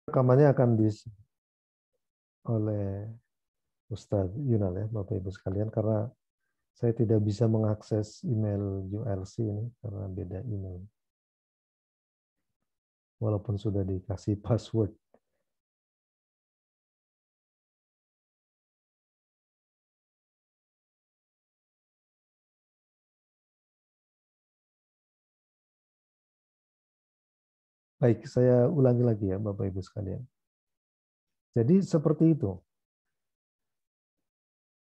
Rekamannya akan diisi oleh Ustadz Yunal ya, Bapak Ibu sekalian, karena saya tidak bisa mengakses email ULC ini karena beda email. Walaupun sudah dikasih password. Baik, saya ulangi lagi ya Bapak Ibu sekalian. Jadi seperti itu.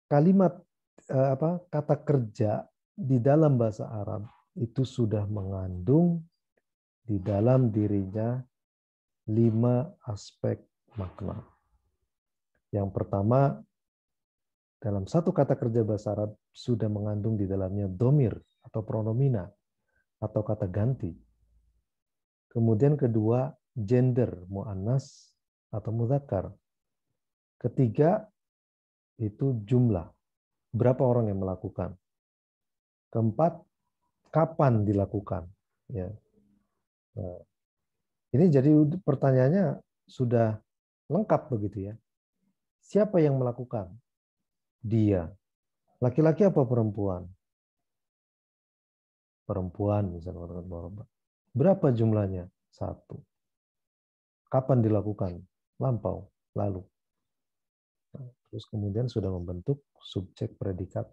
Kalimat kata kerja di dalam bahasa Arab itu sudah mengandung di dalam dirinya 5 aspek makna. Yang pertama, dalam satu kata kerja bahasa Arab sudah mengandung di dalamnya domir atau pronomina atau kata ganti. Kemudian kedua, gender, mu'annas atau mudzakkar. Ketiga, itu jumlah. Berapa orang yang melakukan. Keempat, kapan dilakukan. Ya. Nah, ini jadi pertanyaannya sudah lengkap begitu ya. Siapa yang melakukan? Dia. Laki-laki apa perempuan? Perempuan misalnya. Berapa jumlahnya? 1. Kapan dilakukan? Lampau, lalu. Nah, terus kemudian sudah membentuk subjek predikat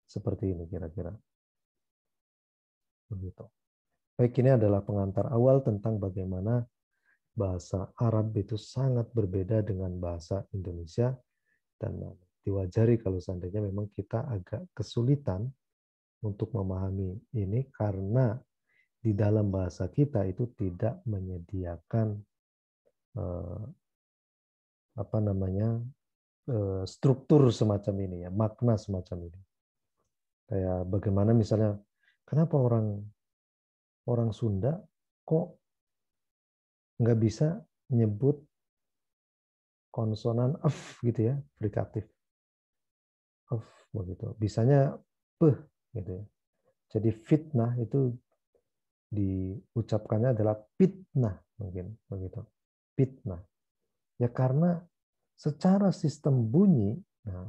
seperti ini kira-kira. Begitu. Baik, ini adalah pengantar awal tentang bagaimana bahasa Arab itu sangat berbeda dengan bahasa Indonesia, dan diwajari kalau seandainya memang kita agak kesulitan untuk memahami ini karena di dalam bahasa kita itu tidak menyediakan struktur semacam ini ya, makna semacam ini. Kayak bagaimana misalnya, kenapa orang Sunda kok nggak bisa nyebut konsonan f gitu ya, frikatif f begitu. Bisanya p gitu ya. Jadi fitnah itu diucapkannya adalah pitnah mungkin begitu. Pitnah. Ya karena secara sistem bunyi, nah,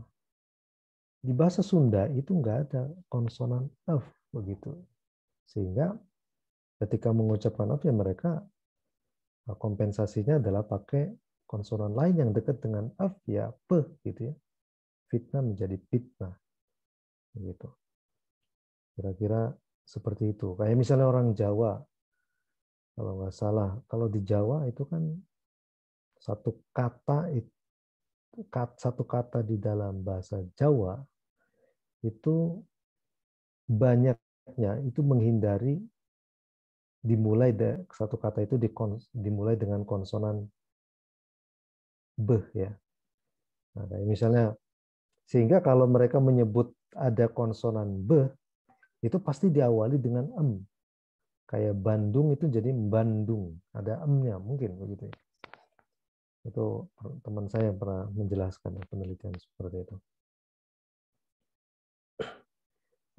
di bahasa Sunda itu nggak ada konsonan f begitu. Sehingga ketika mengucapkan f ya mereka kompensasinya adalah pakai konsonan lain yang dekat dengan f ya p gitu ya. Fitnah menjadi pitnah gitu. Kira-kira seperti itu. Kayak misalnya orang Jawa, kalau nggak salah, kalau di Jawa itu kan satu kata di dalam bahasa Jawa itu banyaknya itu menghindari satu kata itu dimulai dengan konsonan beh ya. Nah, kayak misalnya sehingga kalau mereka menyebut ada konsonan beh itu pasti diawali dengan em. Kayak Bandung itu jadi Bandung, ada emnya mungkin begitu ya. Itu teman saya yang pernah menjelaskan penelitian seperti itu.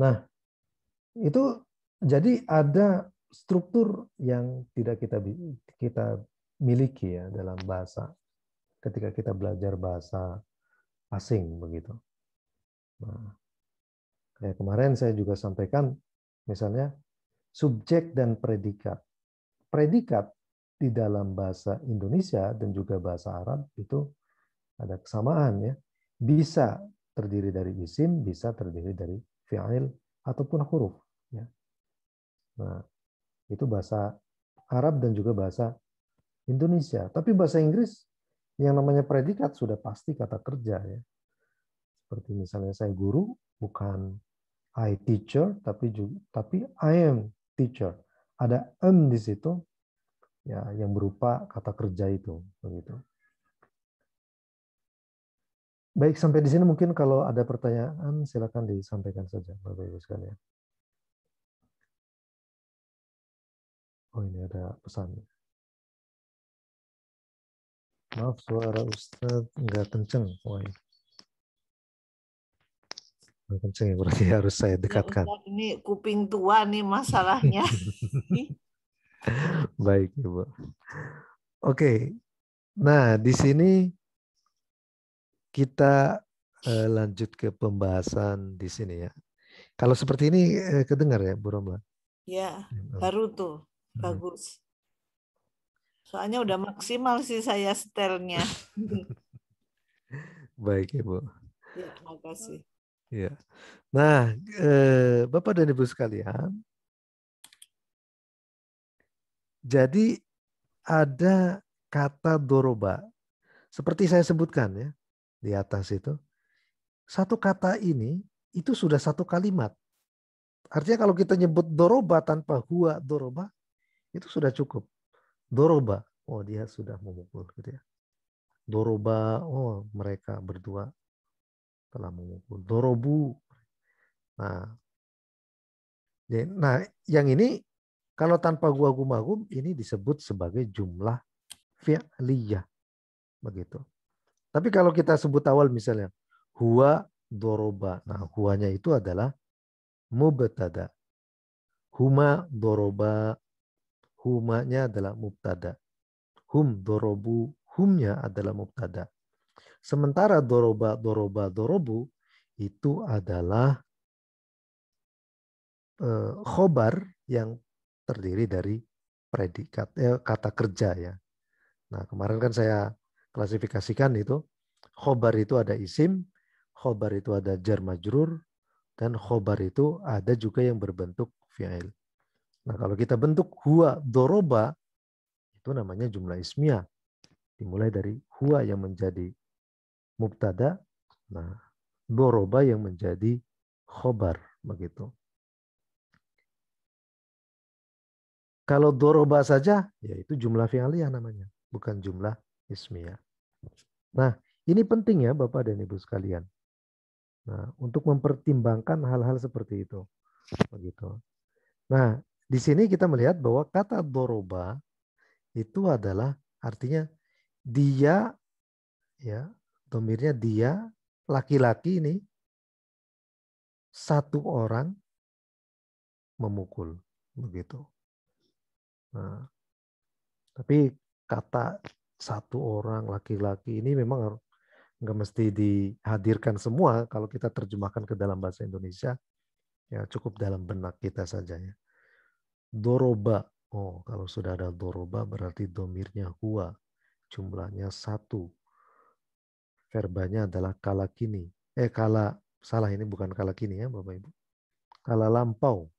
Nah, itu jadi ada struktur yang tidak kita miliki ya dalam bahasa ketika kita belajar bahasa asing begitu. Nah, kayak kemarin saya juga sampaikan misalnya subjek dan predikat. Predikat di dalam bahasa Indonesia dan juga bahasa Arab itu ada kesamaan ya. Bisa terdiri dari isim, bisa terdiri dari fi'il ataupun huruf ya. Nah, itu bahasa Arab dan juga bahasa Indonesia. Tapi bahasa Inggris yang namanya predikat sudah pasti kata kerja ya. Seperti misalnya saya guru, bukan I teacher, tapi I am teacher. Ada am di situ ya yang berupa kata kerja itu begitu. Baik, sampai di sini mungkin kalau ada pertanyaan silakan disampaikan saja Bapak Ibu sekalian. Oh, ini ada pesan. Maaf, suara Ustadz nggak kenceng. Wah, nggak kenceng ya, berarti harus saya Ya dekatkan. Ustaz, ini kuping tua nih masalahnya. Baik, Ibu. Oke, Nah, di sini kita lanjut ke pembahasan di sini ya. Kalau seperti ini kedengar ya, Bu Romla? Ya, Hmm. baru tuh. Hmm. Bagus. Soalnya udah maksimal sih saya setelnya. Baik ya, Bu. Ya, makasih. Ya. Nah, Bapak dan Ibu sekalian, jadi ada kata doroba. Seperti saya sebutkan ya di atas itu. Satu kata ini itu sudah satu kalimat. Artinya kalau kita nyebut doroba tanpa huwa doroba, itu sudah cukup. Doroba, oh dia sudah memukul gitu ya. Doroba, oh mereka berdua telah memukul. Dorobu. Nah, yang ini kalau tanpa gua gumagum ini disebut sebagai jumlah fi'liyah begitu. Tapi kalau kita sebut awal misalnya huwa doroba. Nah, huwanya itu adalah mubtada. Huma doroba, humanya adalah mubtada. Hum dorobu, humnya adalah mubtada. Sementara doroba, doroba, dorobu itu adalah khobar yang terdiri dari predikat, kata kerja ya. Nah kemarin kan saya klasifikasikan itu, khobar itu ada isim, khobar itu ada jar majrur, dan khobar itu ada juga yang berbentuk fi'il. Nah kalau kita bentuk huwa doroba, itu namanya jumlah ismiyah. Dimulai dari huwa yang menjadi mubtada, nah doroba yang menjadi khobar begitu. Kalau doroba saja, yaitu jumlah fi'aliyah namanya, bukan jumlah ismiyah. Nah, ini penting ya Bapak dan Ibu sekalian. Nah, untuk mempertimbangkan hal-hal seperti itu. Begitu. Nah, di sini kita melihat bahwa kata doroba itu adalah artinya dia, ya, domirnya dia, laki-laki ini, satu orang memukul. Begitu. Nah, tapi kata satu orang laki-laki ini memang nggak mesti dihadirkan semua kalau kita terjemahkan ke dalam bahasa Indonesia, ya cukup dalam benak kita saja ya. Doroba, oh kalau sudah ada doroba berarti domirnya huwa, jumlahnya satu, verbanya adalah kala kini, kala, salah ini bukan kala kini ya Bapak Ibu, kala lampau,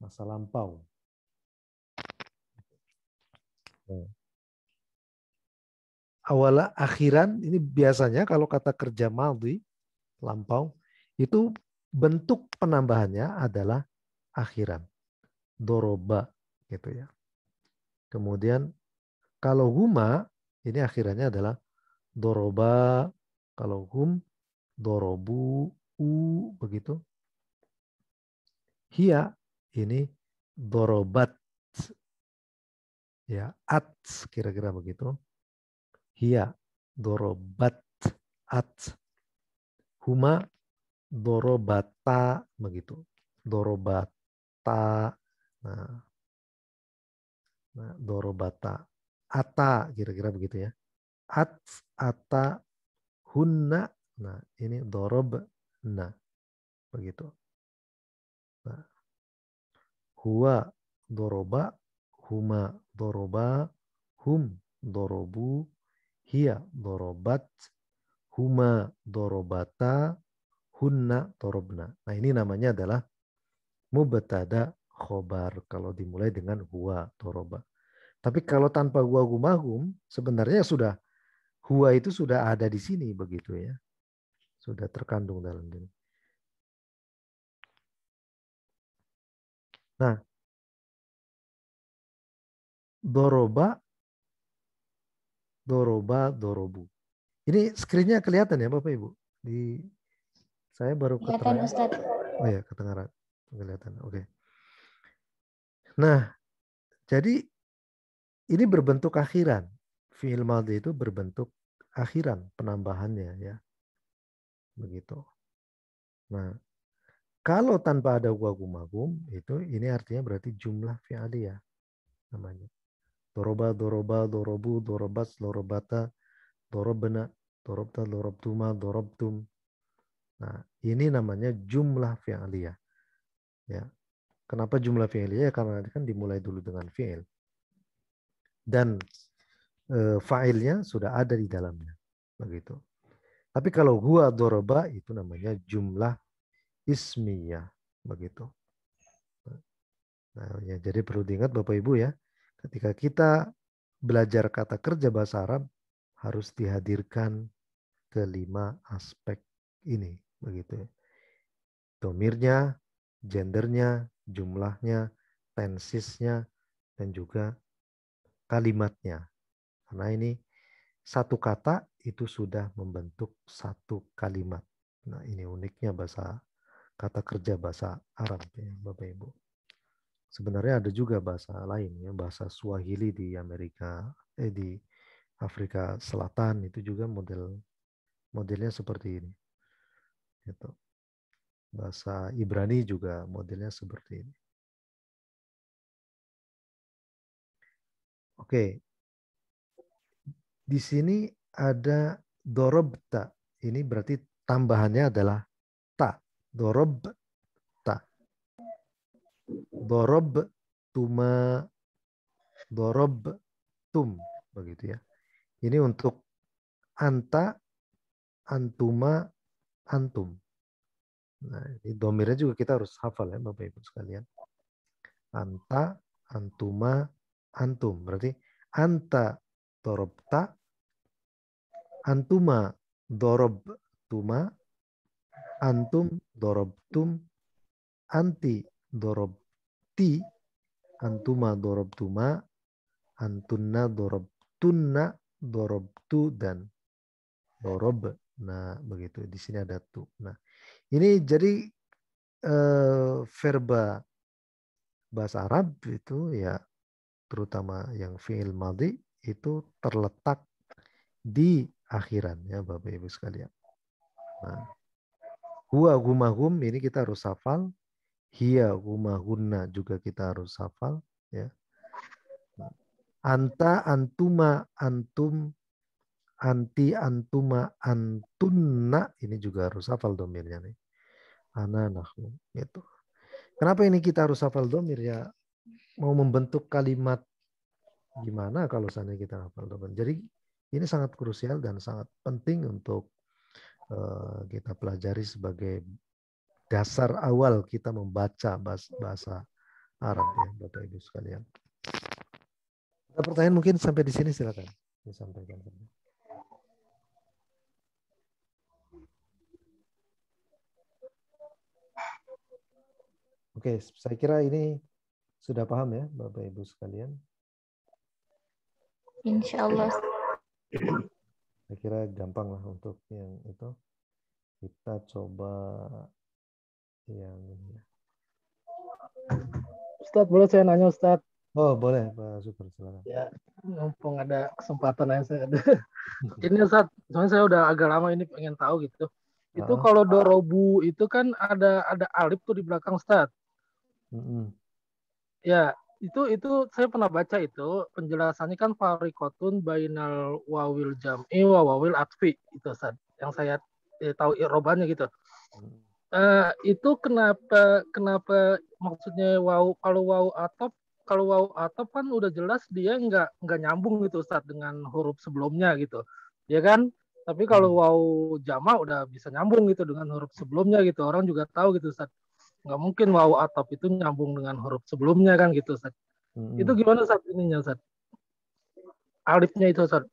masa lampau. Nah, awala akhiran ini biasanya kalau kata kerja madhi lampau itu bentuk penambahannya adalah akhiran, doroba gitu ya. Kemudian kalau huma ini akhirannya adalah doroba, kalau hum dorobu u begitu. Hia ini dorobat ya, at kira-kira begitu. Hia dorobat at, huma dorobata begitu. Dorobata. Nah, dorobata. Ata kira-kira begitu ya. At, ata, hunna. Nah, ini dorob. Nah, begitu. Nah, huwa doroba, huma doroba, hum dorobu, hiya dorobat, huma dorobata, hunna dorobna. Nah, ini namanya adalah mubtada khobar kalau dimulai dengan huwa doroba. Tapi kalau tanpa huwa gumahum, sebenarnya sudah huwa itu sudah ada di sini begitu ya. Sudah terkandung dalam ini. Nah, doroba, doroba, dorobu. Ini screen-nya kelihatan ya Bapak Ibu? Di saya baru Kelihatan keterangan. Ustadz. Oh ya, kedengaran. Kelihatan. Oke. Nah, jadi ini berbentuk akhiran. Fi'il madhi itu berbentuk akhiran penambahannya ya. Begitu. Nah, kalau tanpa ada huwa gumagum itu ini artinya berarti jumlah fi'aliyah namanya. Doroba, doroba, dorobu, dorobas, dorobata, dorobna, dorobta, dorobtuma, dorobtum. Nah, ini namanya jumlah fi'liyah. Ya. Kenapa jumlah fi'liyah? Karena kan dimulai dulu dengan fi'il. Dan fa'ilnya sudah ada di dalamnya. Begitu. Tapi kalau huwa doroba itu namanya jumlah ismiyah. Begitu. Nah, ya, jadi perlu diingat Bapak Ibu ya, ketika kita belajar kata kerja bahasa Arab harus dihadirkan kelima aspek ini, begitu ya. Domirnya, gendernya, jumlahnya, tensisnya, dan juga kalimatnya. Karena ini satu kata itu sudah membentuk satu kalimat. Nah, ini uniknya bahasa kata kerja bahasa Arab ya, Bapak Ibu. Sebenarnya ada juga bahasa lain ya, bahasa Swahili di di Afrika Selatan itu juga modelnya seperti ini. Gitu. Bahasa Ibrani juga modelnya seperti ini. Oke. Di sini ada dorobta. Ini berarti tambahannya adalah ta. Dorobta. Dorob tuma dorob tum begitu ya. Ini untuk anta, antuma, antum. Nah, ini domirnya juga kita harus hafal ya Bapak Ibu sekalian. Anta, antuma, antum. Berarti anta dorobta, antuma dorobtuma, antum dorobtum, anti dorobti, antuma dorobtuma, antunna dorobtunna, dorobtu, dan dorob. Nah, begitu. Di sini ada tu. Nah, ini jadi verba bahasa Arab itu ya, terutama yang fi'il madhi itu terletak di akhiran ya Bapak Ibu sekalian. Nah, huwa gumahum ini kita harus hafal. Hiya gumahunna juga kita harus hafal ya. Anta, antuma, antum, anti, antuma, antunna ini juga harus hafal domirnya nih. Ana, nahnu gitu. Kenapa ini kita harus hafal domir ya? Mau membentuk kalimat gimana kalau seandainya kita hafal domir. Jadi ini sangat krusial dan sangat penting untuk kita pelajari sebagai dasar awal kita membaca bahasa Arab ya Bapak Ibu sekalian. Ada pertanyaan mungkin sampai di sini silakan disampaikan. Oke, saya kira ini sudah paham ya Bapak Ibu sekalian. Insya Allah. Saya kira gampang lah untuk yang itu. Kita coba yang ini ya. Ustadz, boleh saya nanya Ustadz? Oh boleh Pak Syukur, silakan. Ya, mumpung ada kesempatan yang saya ada. Ini Ustadz, soalnya saya udah agak lama ini pengen tahu gitu. Itu kalau dorobu itu kan ada alif tuh di belakang Ustadz. Ya, itu saya pernah baca itu penjelasannya kan farikotun bainal wawil jam'i wa wawil atfi itu Ustadz. Yang saya tahu irobannya gitu. Itu kenapa maksudnya kalau wow atop kan udah jelas dia nggak nyambung gitu Ustadz dengan huruf sebelumnya gitu ya kan, tapi kalau wow jama udah bisa nyambung gitu dengan huruf sebelumnya gitu, orang juga tahu gitu Ustadz, nggak mungkin wow atop itu nyambung dengan huruf sebelumnya kan gitu Ustadz. Itu gimana Ustadz ininya Ustadz, alifnya itu Ustadz?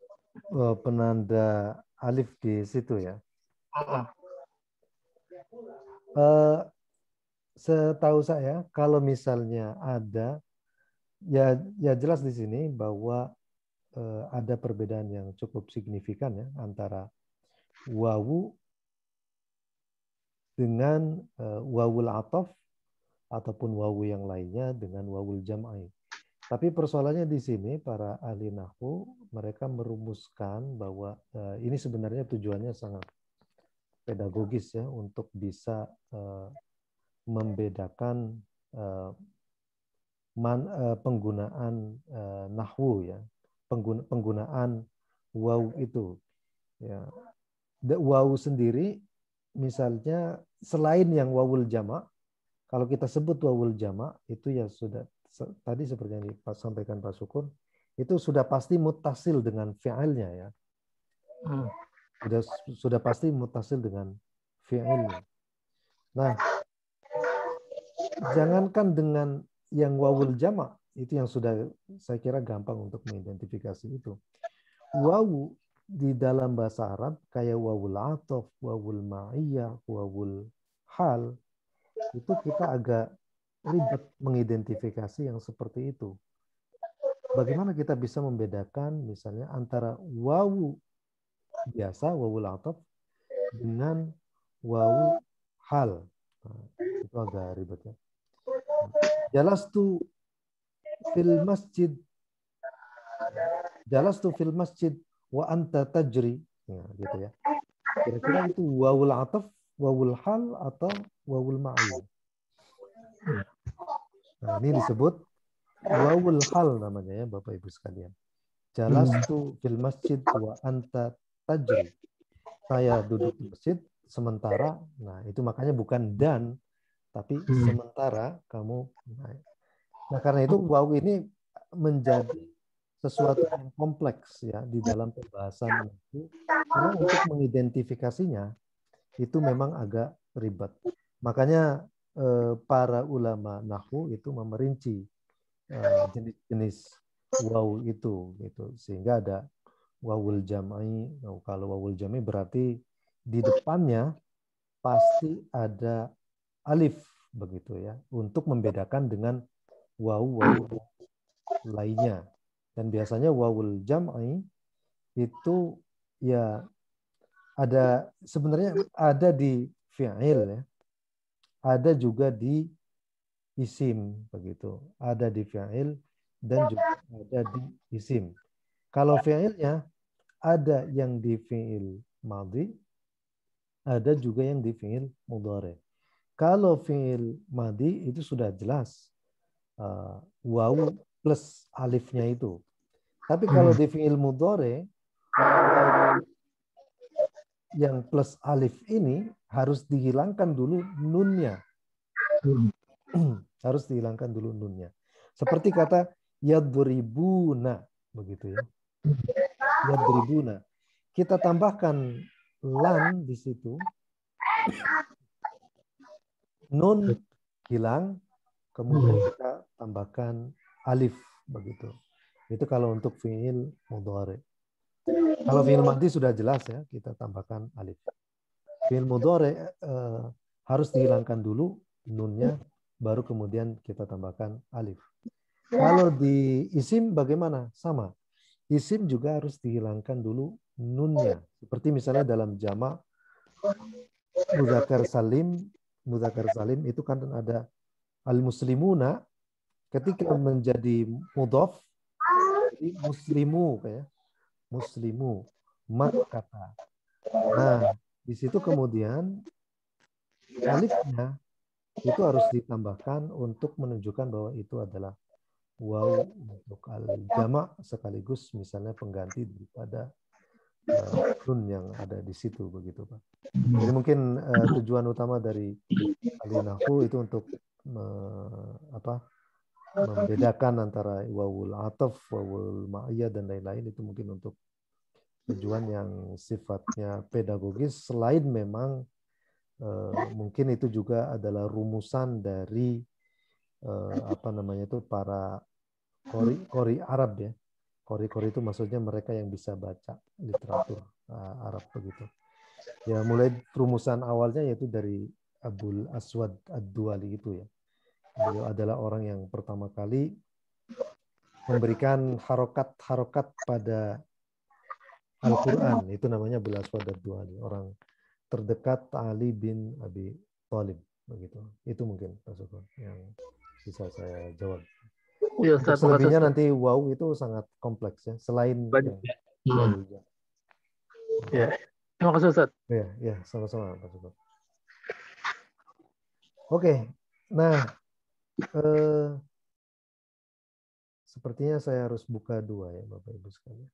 Penanda alif di situ ya. Setahu saya kalau misalnya ada ya jelas di sini bahwa ada perbedaan yang cukup signifikan ya antara wawu dengan wawul ataf ataupun wawu yang lainnya dengan wawul jam'i. Tapi persoalannya di sini para ahli nahwu mereka merumuskan bahwa ini sebenarnya tujuannya sangat pedagogis ya untuk bisa membedakan penggunaan nahwu ya, penggunaan waw itu ya. Waw sendiri misalnya selain yang wawul jamak, kalau kita sebut wawul jamak itu ya sudah tadi seperti yang disampaikan Pak Syukur, itu sudah pasti muttasil dengan fi'ilnya ya. Sudah pasti muttasil dengan fi'ilnya. Nah, jangankan dengan yang wawul jamak, itu yang sudah saya kira gampang untuk mengidentifikasi itu. Wawu di dalam bahasa Arab kayak wawul ataf, wawul ma'iyah, wawul hal, itu kita agak ribet mengidentifikasi yang seperti itu. Bagaimana kita bisa membedakan misalnya antara wawu biasa, wawul ataf, dengan wawu hal. Nah, itu agak ribet ya. Jalastu fil masjid wa anta tajri. Ya, gitu ya. Kira-kira itu wawul ataf, wawul hal, atau wawul ma'iyah. Nah, ini disebut wawul hal namanya ya Bapak Ibu sekalian. Jalastu fil masjid wa anta tajri. Saya duduk di masjid sementara, nah itu makanya bukan dan, tapi sementara kamu naik. Nah, karena itu waw ini menjadi sesuatu yang kompleks ya di dalam pembahasan itu, karena untuk mengidentifikasinya itu memang agak ribet. Makanya para ulama nahwu itu memerinci jenis-jenis waw itu gitu, sehingga ada wawul jam'i. Kalau wawul jam'i berarti di depannya pasti ada alif begitu ya, untuk membedakan dengan waw lainnya. Dan biasanya wawul jam'i itu ya ada, sebenarnya ada di fi'il ya, ada juga di isim begitu, ada di fi'il dan juga ada di isim. Kalau fi'ilnya ada yang di fi'il madhi, ada juga yang di fi'il mudhari. Kalau fi'il madhi itu sudah jelas waw plus alifnya itu. Tapi kalau di fi'il mudhari, yang plus alif ini harus dihilangkan dulu nunnya. Harus dihilangkan dulu nunnya. Seperti kata yadribuna begitu ya. Yadribuna. Kita tambahkan lan di situ. Nun hilang, kemudian kita tambahkan alif begitu. Itu kalau untuk fi'il mudhari. Kalau fi'il madhi sudah jelas ya, kita tambahkan alif. Fi'il mudhari harus dihilangkan dulu nunnya, baru kemudian kita tambahkan alif. Kalau di isim bagaimana? Sama. Isim juga harus dihilangkan dulu nunnya. Seperti misalnya dalam jamak mudzakkar salim itu kan ada al-muslimuna, ketika menjadi mudhaf jadi muslimu kayak muslimu makkata. Nah, di situ kemudian alifnya itu harus ditambahkan untuk menunjukkan bahwa itu adalah waw untuk al-jamak, sekaligus misalnya pengganti daripada nun yang ada di situ begitu Pak. Jadi mungkin tujuan utama dari ahli nahwu itu untuk membedakan antara wawul ataf, wawul ma'iyah dan lain-lain, itu mungkin untuk tujuan yang sifatnya pedagogis, selain memang mungkin itu juga adalah rumusan dari para qori Arab ya. Qori itu maksudnya mereka yang bisa baca literatur Arab begitu. Ya, mulai rumusan awalnya yaitu dari Abul Aswad Ad-Duali itu ya. Beliau adalah orang yang pertama kali memberikan harokat pada Al-Quran. Itu namanya Abul Aswad Ad-Duali, orang terdekat Ali bin Abi Thalib begitu. Itu mungkin Pak Sukun yang bisa saya jawab. Ya, Untuk selebihnya nanti wow itu sangat kompleks ya, selain yang ya. Terima kasih Ustaz. Ya, sama-sama Pak Sukun. Oke. Nah, Sepertinya saya harus buka 2 ya Bapak Ibu sekalian.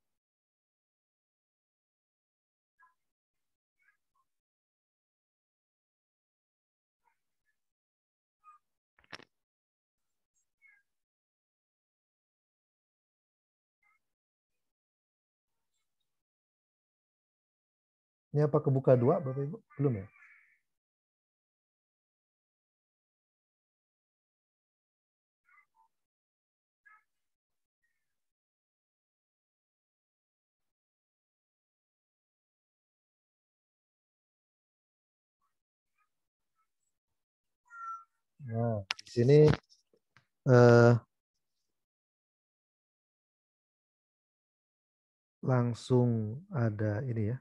Ini apa kebuka 2 Bapak Ibu? Belum ya? Nah, di sini langsung ada ini ya.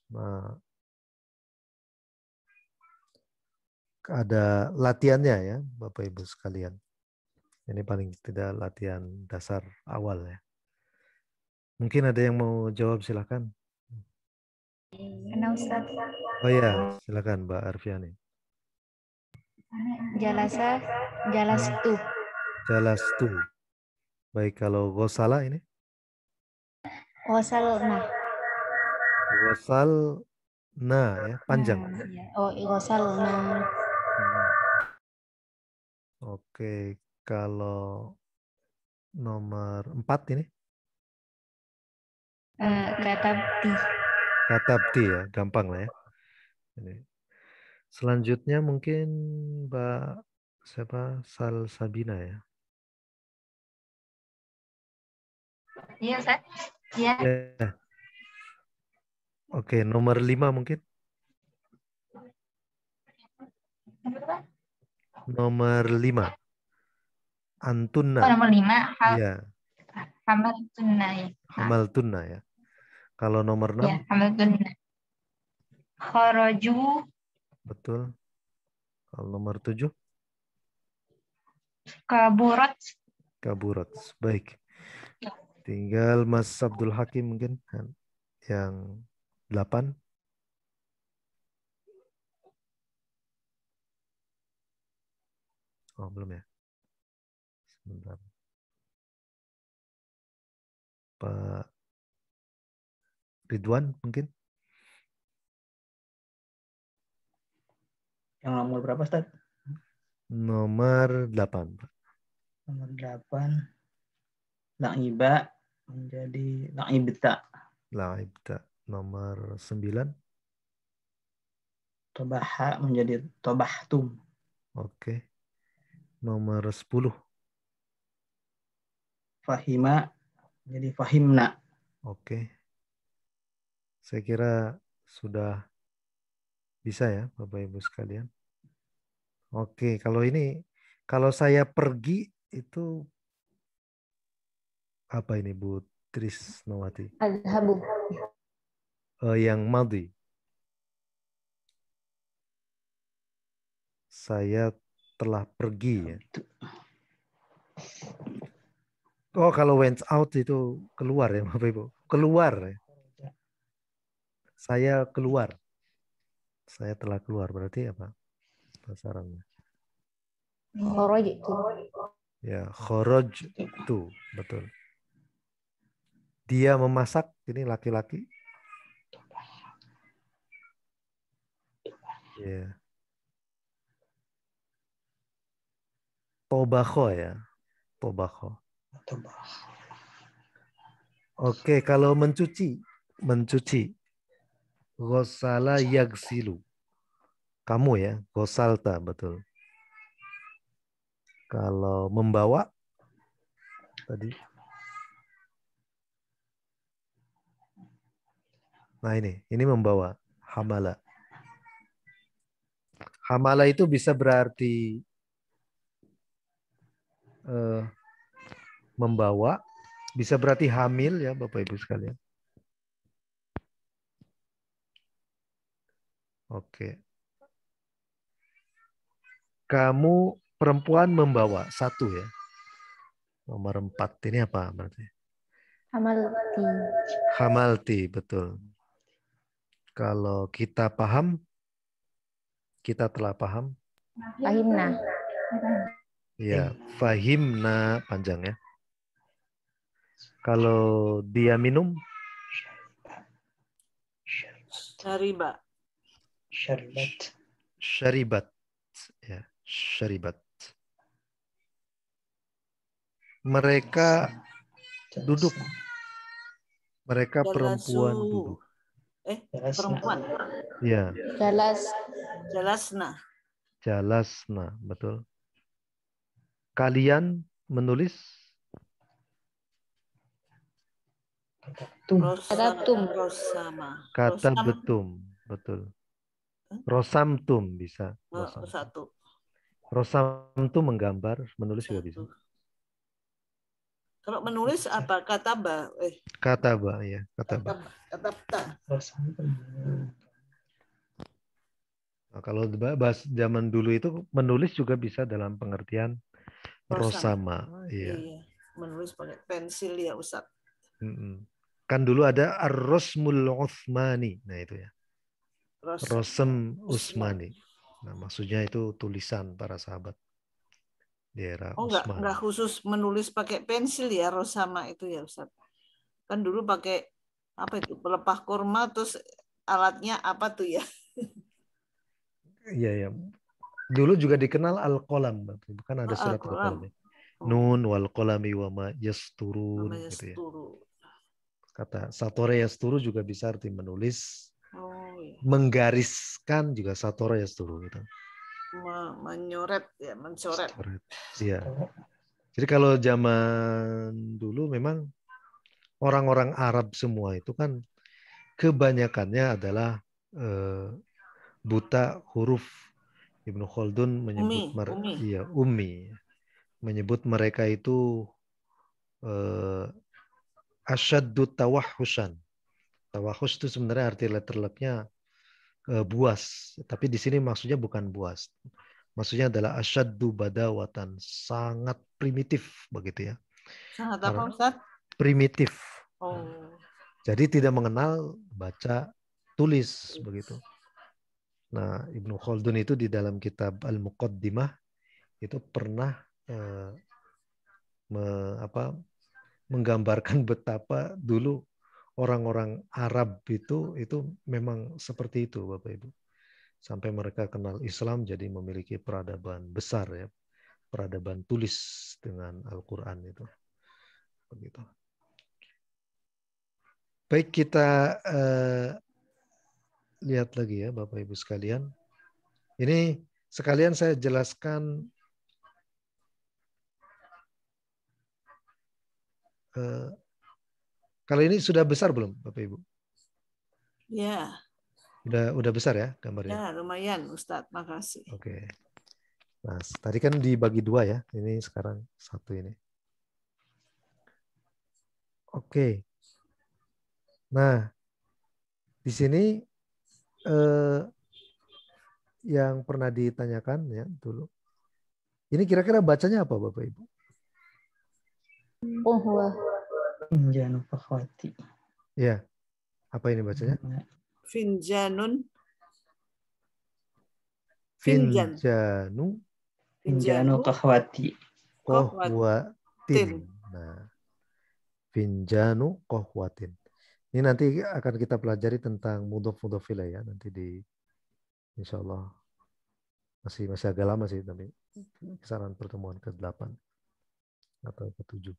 Nah, ada latihannya ya, Bapak Ibu sekalian. Ini paling tidak latihan dasar awal ya. Mungkin ada yang mau jawab, silakan. Kenal Ustaz. Oh ya, silakan Mbak Arfiani. Jalasa, jalastu. Jalastu. Baik, kalau gosala ini? Ghosalna. Gosal na ya, panjang. Nah, ya. Oh, ghosalna. Oke, kalau nomor 4 ini? Katabti. Katabti ya, gampang lah ya. Ini. Selanjutnya mungkin Mbak siapa? Salsabina ya. Iya, Ustaz. Iya. Ya. Oke, nomor 5 mungkin. Nomor 5. Antunna. Oh, nomor 5. Iya, Hamaltunna. Ya. hamaltunna ya. Kalau nomor 6? Ya, hamaltunna. Kharaju. Betul. Kalau nomor 7? Kaburat. Kaburat. Baik. Tinggal Mas Abdul Hakim mungkin yang 8. Oh, belum ya. Sebentar. Pak Ridwan mungkin? Yang nomor berapa, Ustaz? Nomor 8. Nomor 8. La'iba menjadi la'ibta. Laibta. Nomor 9. Tobaha menjadi tobahtum. Oke. Nomor 10. Fahima menjadi fahimna. Oke. Saya kira sudah bisa ya Bapak Ibu sekalian. Oke, kalau ini, kalau saya pergi itu apa ini Bu Trisnawati? Adhabu. Yang madhi. Saya telah pergi ya. Oh, kalau went out itu keluar ya Bapak Ibu. Keluar ya. Saya keluar. Saya telah keluar, berarti apa? Bahasa Arabnya. Kharajtu. Ya, kharaj itu, betul. Dia memasak, ini laki-laki. Ya. Tobakho ya. Tobakho. Oke, kalau mencuci. Mencuci. Gosala yagsilu. Kamu ya, gosalta, betul. Kalau membawa, tadi. Nah ini membawa. Hamala. Hamala itu bisa berarti membawa, bisa berarti hamil ya Bapak Ibu sekalian. Oke. Kamu perempuan membawa 1 ya. Nomor 4 ini apa berarti? Hamalti. Hamalti, betul. Kalau kita paham, kita telah paham. Fahimna. Ya, fahimna panjang ya. Kalau dia minum, Syariba. Syarbat. syaribat. Ya, syaribat. Mereka duduk. Mereka perempuan Jalasu. duduk. Perempuan. Ya, Jalasna. jalasna, betul. Kalian menulis Katatum. Rosama. kata Rosam. betum, betul. Rosamtum bisa. Satu. Rosamtum menggambar, menulis juga bisa. Satu. Kalau menulis apa? Kataba. Kataba, ya, kataba. Katabta. Nah, kalau bahas zaman dulu itu menulis juga bisa dalam pengertian rosama. Iya. Iya. Menulis pakai pensil ya Ustaz. Kan dulu ada ar-rosmul Utsmani. Nah itu ya. Rosem Utsmani. Nah maksudnya itu tulisan para sahabat di era Utsmani. Enggak khusus menulis pakai pensil ya rosama itu ya Ustaz. Kan dulu pakai apa itu? Pelepah kurma terus alatnya apa tuh ya? Iya ya. Dulu juga dikenal al-qalam, bukan ada surat al-qalam. Nun wal qalami wa ma yasturun gitu ya. Kata satore yasturu juga bisa arti menulis. Iya. Menggariskan juga satore yasturu gitu. Menyoret ya, mencoret. Iya. Jadi kalau zaman dulu memang orang-orang Arab semua itu kan kebanyakannya adalah buta huruf. Ibnu Khaldun menyebut ummi. Menyebut mereka itu asyaddu tawahhusyan. Tawahhus itu sebenarnya arti letterleknya buas, tapi di sini maksudnya bukan buas. Maksudnya adalah asyaddu badawatan, sangat primitif begitu ya. Sangat apa Ustaz? Primitif. Oh. Jadi tidak mengenal baca tulis begitu. Nah, Ibnu Khaldun itu di dalam kitab Al-Muqaddimah itu pernah menggambarkan betapa dulu orang-orang Arab itu memang seperti itu Bapak Ibu. Sampai mereka kenal Islam jadi memiliki peradaban besar ya. Peradaban tulis dengan Al-Qur'an itu. Begitu. Baik, kita lihat lagi ya Bapak Ibu sekalian. Ini sekalian saya jelaskan kalau ini sudah besar belum Bapak Ibu? Ya. Udah besar ya gambarnya? Ya, lumayan Ustadz, makasih. Oke. Nah, tadi kan dibagi dua ya. Ini sekarang satu ini. Oke. Nah, di sini yang pernah ditanyakan ya dulu. Ini kira-kira bacanya apa Bapak Ibu? Finjanu kahwati. Ya. Apa ini bacanya? Finjanun. Finjanu kahwati. Kohwatin. Nah, finjanu kohwatin. Ini nanti akan kita pelajari tentang mudhof ilaih ya nanti di insyaallah masih agak lama sih tapi kisaran pertemuan ke-8 atau ke-7.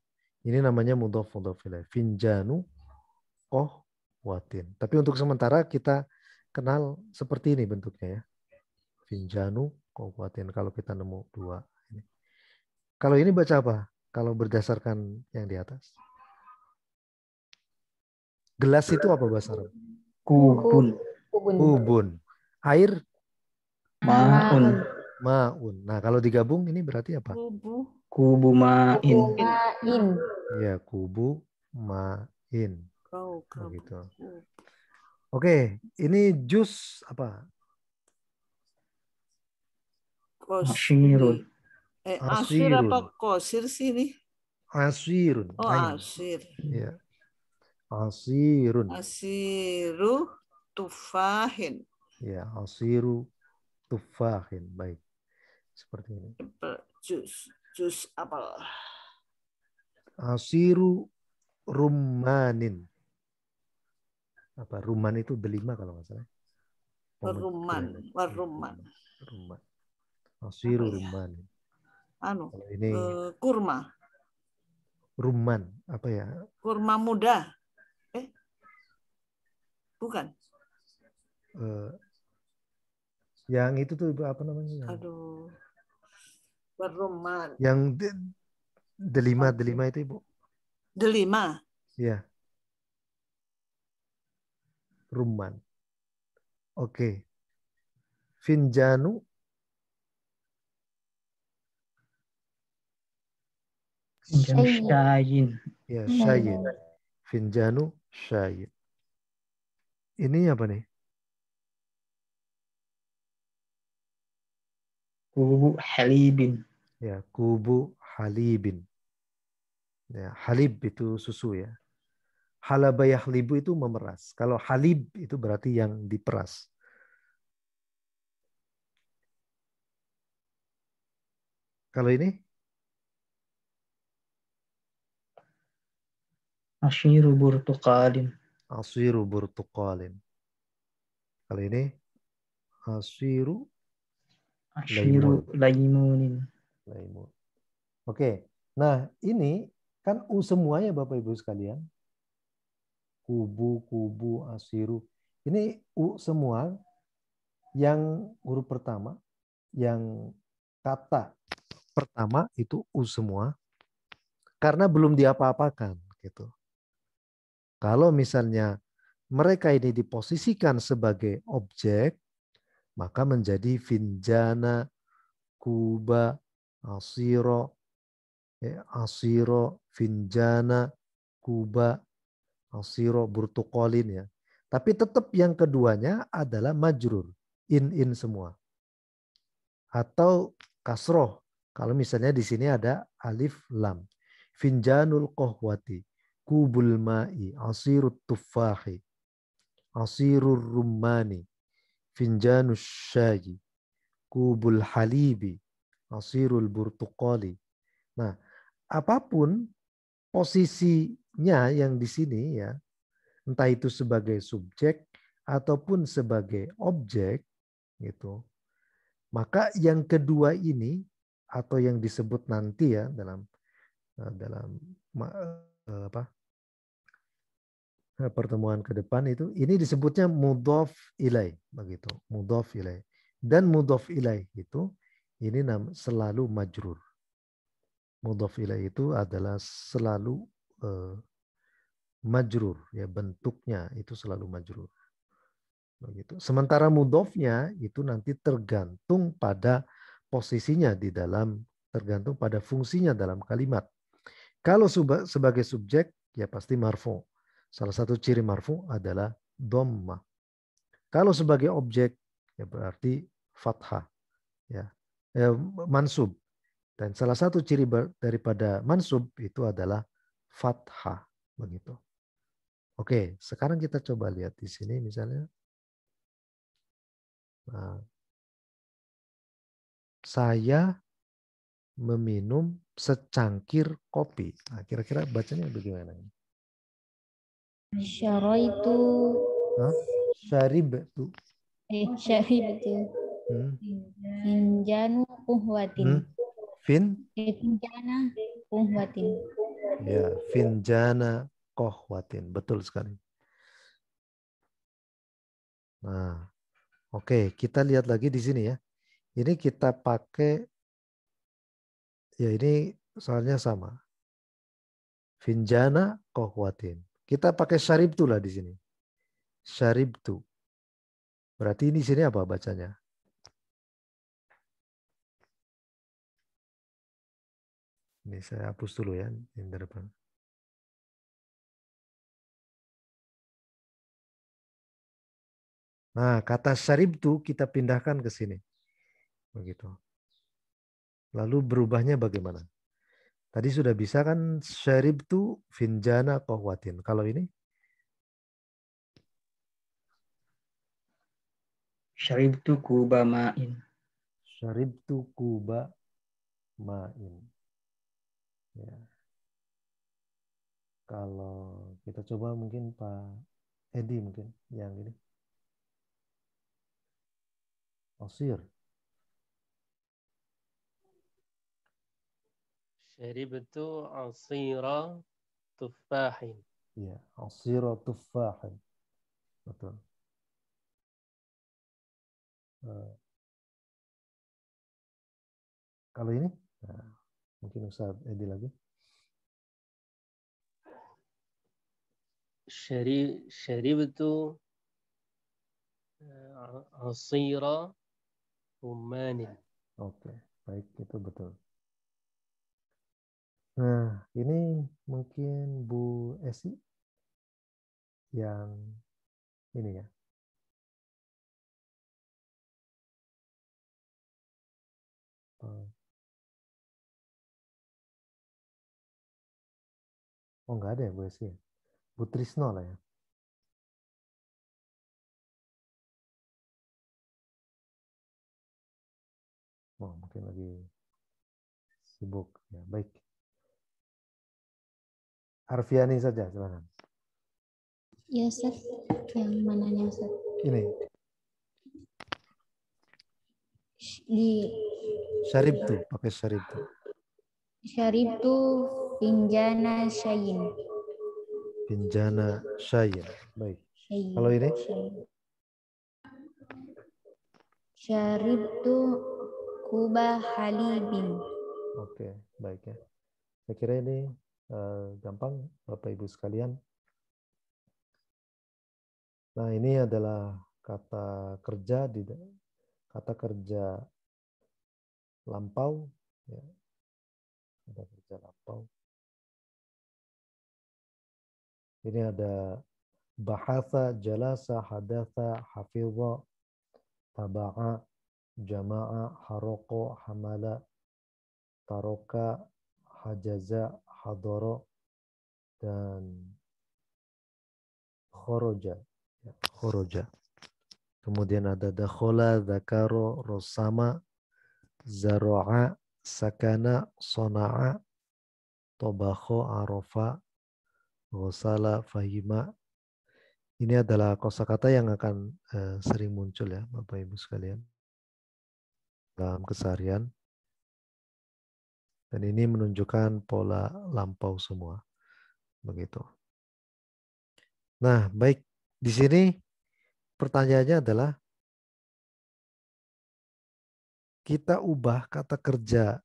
Ini namanya mudhof ilaih. Finjanu kohwatin. Tapi untuk sementara kita kenal seperti ini bentuknya ya. Finjanu kohwatin kalau kita nemu dua ini. Kalau ini baca apa? Kalau berdasarkan yang di atas. Gelas itu apa bahasa Arab? Kubun. Air? Ma'un. Nah, kalau digabung ini berarti apa? Kubu ma'in. Ya, kubu ma'in. Begitu. Oke, ini jus apa? Asyirun. Asyir apa kosir sih ini? Asyirun. Oh, asyir. Ya. Asirun. Asiru tufahin. Ya, asiru tufahin. Baik. Seperti ini. Jus apel. Asiru rummanin. Apa? Rumman itu delima kalau nggak salah. Waruman. Rumman. Apa Asiru ya? rummanin. Anu, Kalau ini kurma. rumman. Apa ya? Kurma muda. Bukan. Yang itu tuh Ibu apa namanya? Aduh. Waruman. Yang delima itu Ibu. Delima. Ya. Rumman. Oke. Finjanu. Finjanu syayin. Ya, syayin. Finjanu syayin. Ini apa nih? Kubu halibin. Ya, kubu halibin. Ya, halib itu susu ya. Halaba yahlibu itu memeras. Kalau halib itu berarti yang diperas. Kalau ini? Ashiru burtuqalin. Asiru burtuqalin. Kalau ini? Asiru laimunin. Laimun. Oke. Nah, ini kan U semuanya Bapak Ibu sekalian. Kubu, asiru. Ini U semua yang huruf pertama, yang kata pertama itu U semua karena belum diapa-apakan gitu. Kalau misalnya mereka ini diposisikan sebagai objek, maka menjadi finjana, kuba, asiro, finjana, kuba, asiro, burtukolin ya. Tapi tetap yang keduanya adalah majrur, in semua. Atau kasroh, kalau misalnya di sini ada alif lam. Finjanul qahwati, kubul ma'i, asirut tufahi, asirur rummani, finjanus syaji, kubul halibi, asirul burtuqali. Nah, apapun posisinya yang di sini ya, entah itu sebagai subjek ataupun sebagai objek gitu. Maka yang kedua ini atau yang disebut nanti ya dalam pertemuan ke depan itu ini disebutnya mudhof ilaih begitu, mudhof ilaih. Dan mudhof ilaih itu ini selalu majrur. Mudhof ilaih itu adalah selalu majrur ya, bentuknya itu selalu majrur. Begitu. Sementara mudhofnya itu nanti tergantung pada posisinya di dalam, tergantung pada fungsinya dalam kalimat. Kalau sebagai subjek ya pasti marfu. Salah satu ciri marfu adalah dhamma. Kalau sebagai objek ya berarti fathah ya. Mansub. Dan salah satu ciri daripada mansub itu adalah fathah begitu. Oke, sekarang kita coba lihat di sini misalnya. Nah, saya meminum secangkir kopi. Nah, kira-kira bacanya bagaimana? Syaraitu. Syaribtu. Syaribtu. Finjanu qahwatin. Finjana qahwatin. Ya, finjana qahwatin. Betul sekali. Nah, oke, kita lihat lagi di sini ya. Ini kita pakai, ya ini soalnya sama. Finjana qahwatin. Kita pakai syaribtu lah di sini. Syaribtu. Berarti ini sini apa bacanya? Ini saya hapus dulu ya, yang depan. Nah, kata syaribtu kita pindahkan ke sini. Begitu. Lalu berubahnya bagaimana? Tadi sudah bisa kan syaribtu finjana qahwatin. Kalau ini Syaribtu kuba ma'in. Syaribtu kuba ma'in. Ya. Kalau kita coba mungkin Pak Edi mungkin yang ini. Asir. Syaribtu asira tufahin. Iya, asira tufahin. Betul. Kalau ini, nah, mungkin Ustaz Edi lagi. Syaribtu asira rummanin. Oke, baik, itu betul. Nah, ini mungkin Bu Esi yang ini ya. Oh, nggak ada ya Bu Esi? Bu Trisno lah ya. Oh, mungkin lagi sibuk. Ya, baik. Arfiani saja, silakan. Ya Ustaz, yang mananya Ustaz? Ini. Di Syaribtu, pakai syaribtu. Syaribtu pinjana syayin. Pinjana syayin. Baik. Syayin. Kalau ini? Syaribtu kuba halibin. Oke, baik ya. Saya kira ini gampang Bapak Ibu sekalian. Nah, ini adalah kata kerja lampau ya. Kata kerja lampau. Ini ada bahasa, jalasa, hadatsa, hafidha, taba'a, jama'a, haroko, hamala, taroka, hajaza, hadoro, dan khoroja. Ya, khoroja. Kemudian ada dakhola, dzakaro, rosama, zaro'a, sakana, sona'a, tobakho, arofa, ghosala, fahima. Ini adalah kosakata yang akan sering muncul ya Bapak Ibu sekalian dalam keseharian. Dan ini menunjukkan pola lampau semua. Begitu. Nah, baik. Di sini pertanyaannya adalah kita ubah kata kerja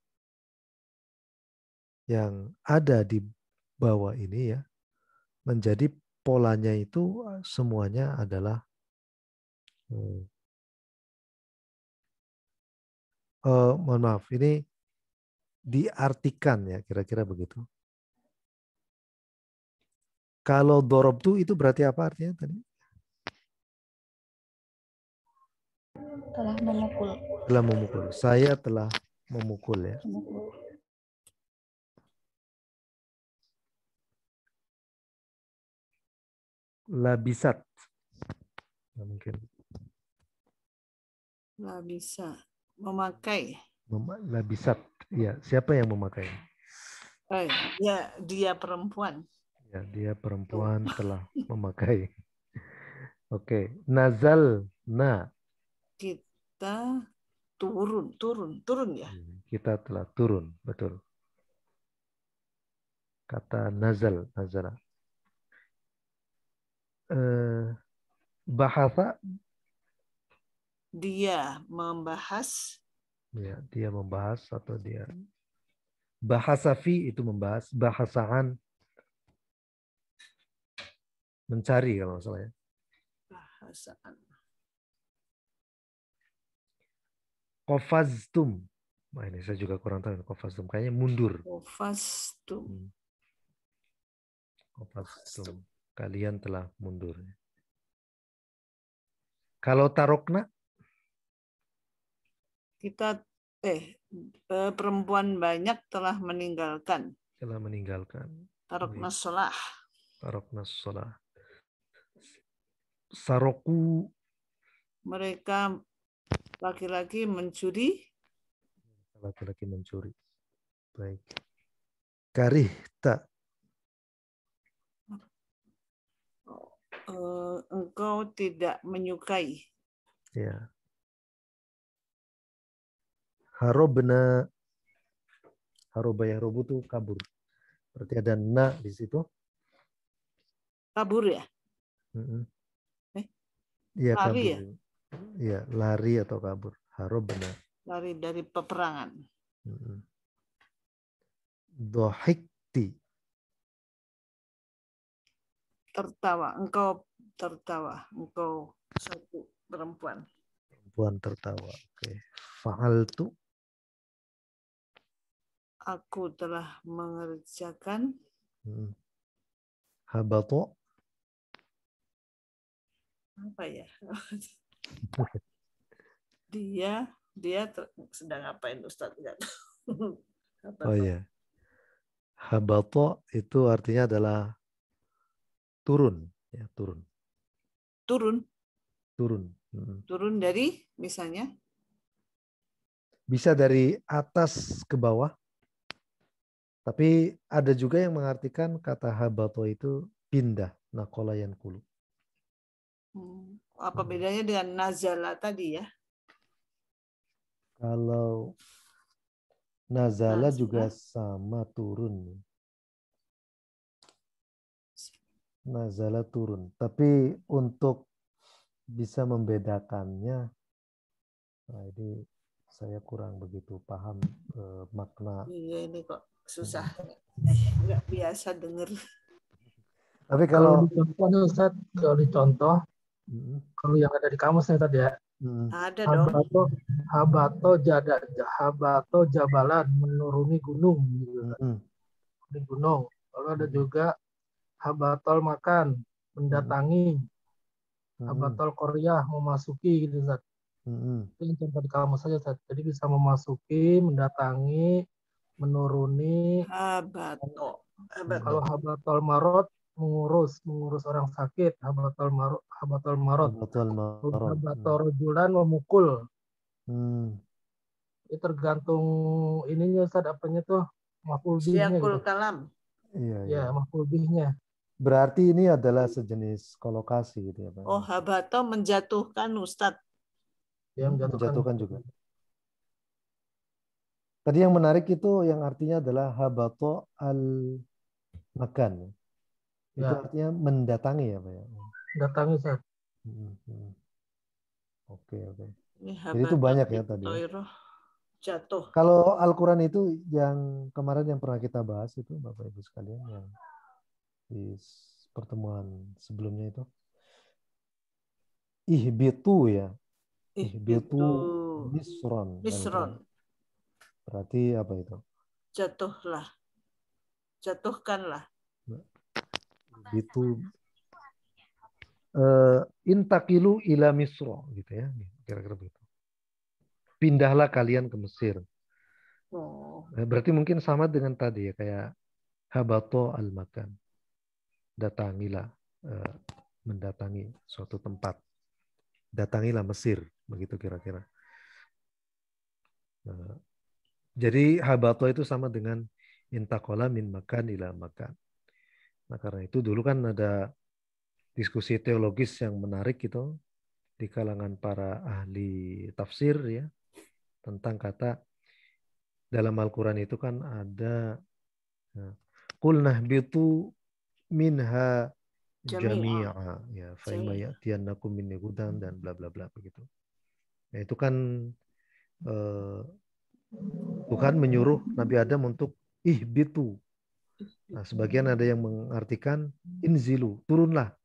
yang ada di bawah ini ya menjadi polanya itu semuanya adalah mohon maaf, ini diartikan ya kira-kira begitu. Kalau dorobtu itu berarti apa artinya tadi? Telah memukul. Telah memukul. Saya telah memukul ya. Labisat. Nah, mungkin. Labisa. Memakai. Labisat. Ya, siapa yang memakai? Ya, dia perempuan. Ya, dia perempuan telah memakai. Oke, nazal na. Kita turun ya. Kita telah turun, betul. Kata nazal, nazala. Bahasa. Dia membahas. Ya, dia membahas atau dia. Bahasa fi itu membahas, bahasaan mencari kalau nggak salah ya. Bahasaan. Qafaztum. Nah, ini saya juga kurang tahu qafaztum. Kayaknya mundur. Qafaztum. Qafaztum. Kalian telah mundur. Kalau tarokna? Kita perempuan banyak telah meninggalkan. Telah meninggalkan. Tarokna sholah. Tarokna sholah. Saroku mereka laki-laki mencuri. Laki-laki mencuri. Baik. Karihta. Engkau tidak menyukai. Ya. Harobna. Haroba yahrobu itu kabur. Berarti ada na di situ. Kabur ya? Iya, Lari kabur. ya? Iya, lari atau kabur. Harobna. Lari dari peperangan. Dohikti. Tertawa. Engkau tertawa. Engkau satu perempuan. Perempuan tertawa. Oke. Fa'altu. Aku telah mengerjakan. Habato. Apa ya? Dia sedang ngapain Ustaz? Enggak tahu. Oh iya. Habato itu artinya adalah turun, ya, turun. Turun. Turun Dari misalnya? Bisa dari atas ke bawah. Tapi ada juga yang mengartikan kata habato itu pindah, naqala yanqulu. Apa bedanya dengan nazala tadi ya? Kalau nazala juga sama turun. Nazala turun. Tapi untuk bisa membedakannya, nah ini saya kurang begitu paham makna. Iya, ini kok susah. Nggak biasa denger. Tapi kalau dicontoh Ustaz, kalau yang ada di kamusnya tadi ya, ada dong. Habato jabalan, menuruni gunung gitu kan. Di gunung. Lalu ada juga habatol makan, mendatangi. Habatol koryah, memasuki gitu Ustaz. Itu yang contoh di kamus saja Ustaz. Jadi bisa memasuki, mendatangi, menuruni. Habato. Kalau habatol marot, mengurus orang sakit. Habatol marot. Habatol rojulan, memukul. Itu tergantung ininya Ustaz, apanya tuh, maf'ul bihnya gitu. Kalam. Iya. Maf'ul bihnya. Berarti ini adalah sejenis kolokasi gitu ya Pak. Oh, habato menjatuhkan Ustaz. Ya, menjatuhkan juga. Tadi yang menarik itu yang artinya adalah habato al-makan. Itu artinya mendatangi ya Pak ya. Mendatangi Ustaz. Oke. Jadi itu banyak ya tadi. Jatuh. Kalau Al-Quran itu yang kemarin yang pernah kita bahas itu Bapak Ibu sekalian yang di pertemuan sebelumnya itu. Ihbitu ya. Ihbitu misron. Berarti apa itu? Jatuhlah. Jatuhkanlah. Ihbitu intakilu ila misro gitu ya. Kira-kira begitu. Pindahlah kalian ke Mesir. Berarti mungkin sama dengan tadi ya, kayak habato al-makan. Datangilah, mendatangi suatu tempat. Datangilah Mesir, begitu kira-kira. Jadi habato itu sama dengan intakola min makan ila makan. Nah karena itu dulu kan ada diskusi teologis yang menarik gitu di kalangan para ahli tafsir ya, tentang kata dalam Al-Quran itu kan ada qul nahbitu minha jami'a ya fa imma ya'tiyannakum minni hudan dan bla bla bla begitu. Ya, itu kan Tuhan menyuruh Nabi Adam untuk ihbitu. Nah, sebagian ada yang mengartikan inzilu, turunlah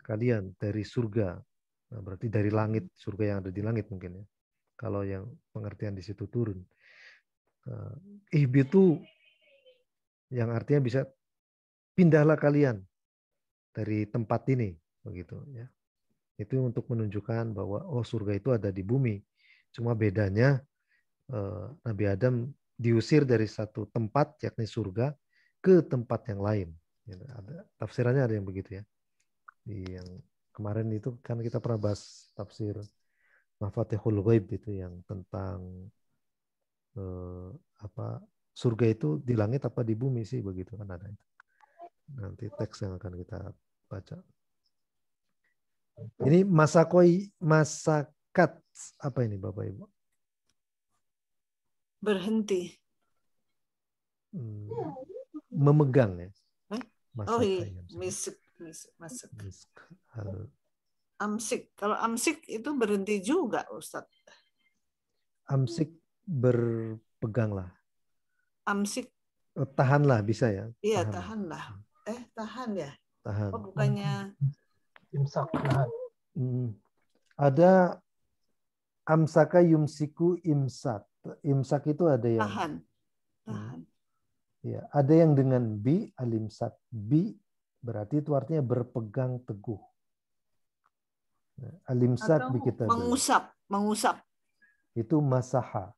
kalian dari surga. Nah, berarti dari langit, surga yang ada di langit mungkin ya. Kalau yang pengertian di situ turun. Ihbitu yang artinya bisa pindahlah kalian dari tempat ini begitu ya. Itu untuk menunjukkan bahwa surga itu ada di bumi. Cuma bedanya Nabi Adam diusir dari satu tempat yakni surga ke tempat yang lain. Ada tafsirannya ada yang begitu ya. Yang Kemarin itu kan kita pernah bahas tafsir Mafatihul Ghaib itu yang tentang surga itu di langit apa di bumi sih, begitu kan ada itu. Nanti teks yang akan kita baca. Ini masakat apa ini Bapak Ibu? Berhenti. Memegang ya. Oh iya, misik. Amsik. Kalau amsik itu berhenti juga, Ustadz. Amsik berpeganglah. Amsik. Tahanlah bisa ya. Iya, tahanlah. Tahan ya. Tahan. Oh, bukannya imsak, tahan. Ada amsaka yumsiku imsak. Imsak itu ada yang tahan. Ya, ada yang dengan bi, alimsak. Bi berarti itu artinya berpegang teguh. Alimsak bi kita mengusap. Itu masaha.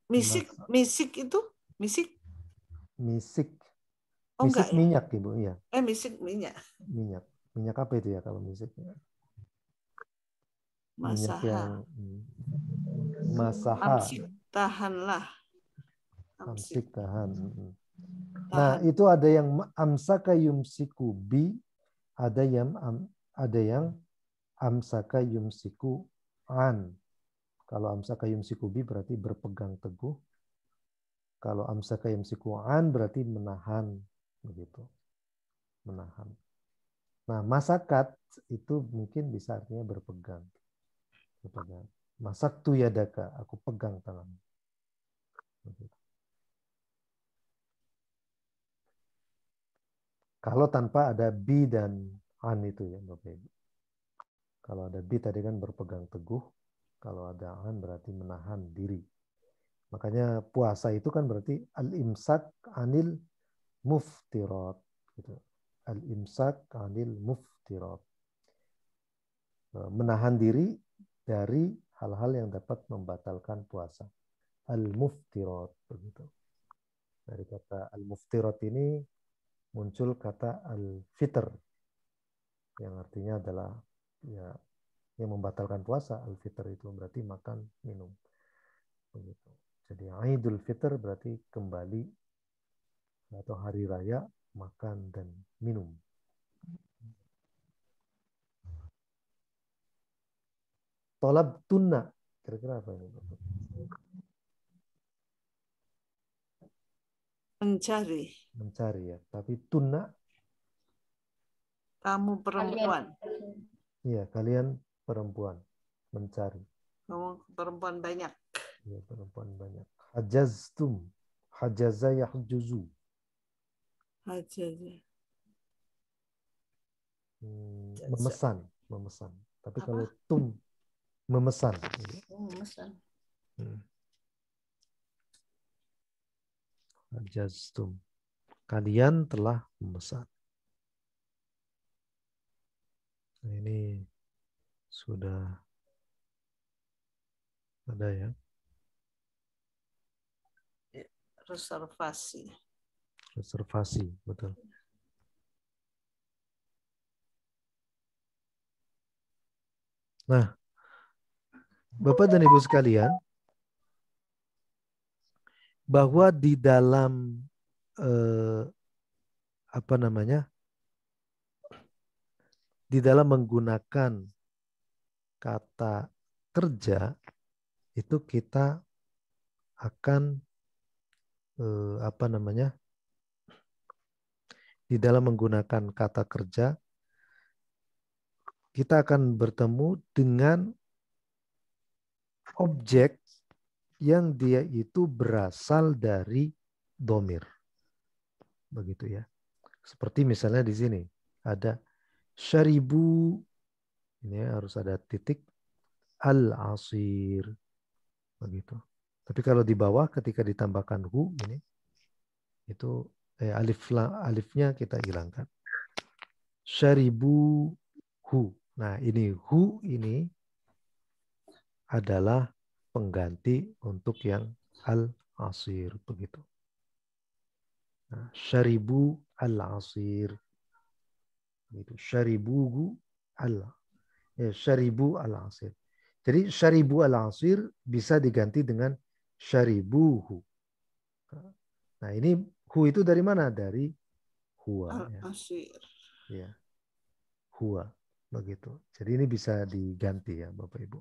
Misik itu? Misik? Oh, misik minyak Ibu, ya. Misik minyak. Minyak apa itu ya kalau misik? Minyak yang masaha. Amsik tahanlah. Amsik tahan. Nah, itu ada yang amsaka yumsiku bi, ada yang amsaka yumsiku an. Kalau amsaka yumsiku bi berarti berpegang teguh. Kalau amsaka yumsiku an berarti menahan, begitu. Menahan. Nah, masakat itu mungkin bisa artinya berpegang. Masak tu yadaka, aku pegang tangan. Begitu. Kalau tanpa ada bi dan an itu ya Bapak Ibu. Kalau ada bi tadi kan berpegang teguh, kalau ada an berarti menahan diri. Makanya puasa itu kan berarti al-imsak anil muftirat gitu. Al-imsak anil muftirat. Menahan diri dari hal-hal yang dapat membatalkan puasa. Al-muftirat begitu. Dari kata al-muftirat ini muncul kata al-fitr yang artinya adalah ya yang membatalkan puasa. Al-fitr itu berarti makan, minum. Begitu. Jadi Idul Fitr berarti kembali atau hari raya makan dan minum. Tolab tunna, kira-kira apa ini? Mencari ya, tapi tunna kamu perempuan. Iya, kalian perempuan mencari. Kamu perempuan banyak. Iya, perempuan banyak. Hajaztum, hajaza yahjuzu. Hajaza. Memesan. Tapi kalau tum memesan. Memesan. Hajaztum. Kalian telah memesan. Nah, ini sudah ada ya. Reservasi, betul. Nah, Bapak dan Ibu sekalian, bahwa di dalam di dalam menggunakan kata kerja itu kita akan di dalam menggunakan kata kerja kita akan bertemu dengan objek yang dia itu berasal dari domir. Begitu ya. Seperti misalnya di sini ada syaribu, ini harus ada titik, al-asir. Begitu. Tapi kalau di bawah ketika ditambahkan hu ini itu alifnya kita hilangkan. Syaribu hu. Nah, ini hu ini adalah pengganti untuk yang al-asir begitu. Nah, syaribu al-asir. Gitu. Syaribuhu syaribu al-asir. Jadi syaribu al-asir bisa diganti dengan syaribuhu. Nah, ini hu itu dari mana? Dari huwa. Ya. Al-asir. Ya. Huwa. Begitu. Jadi ini bisa diganti ya Bapak Ibu.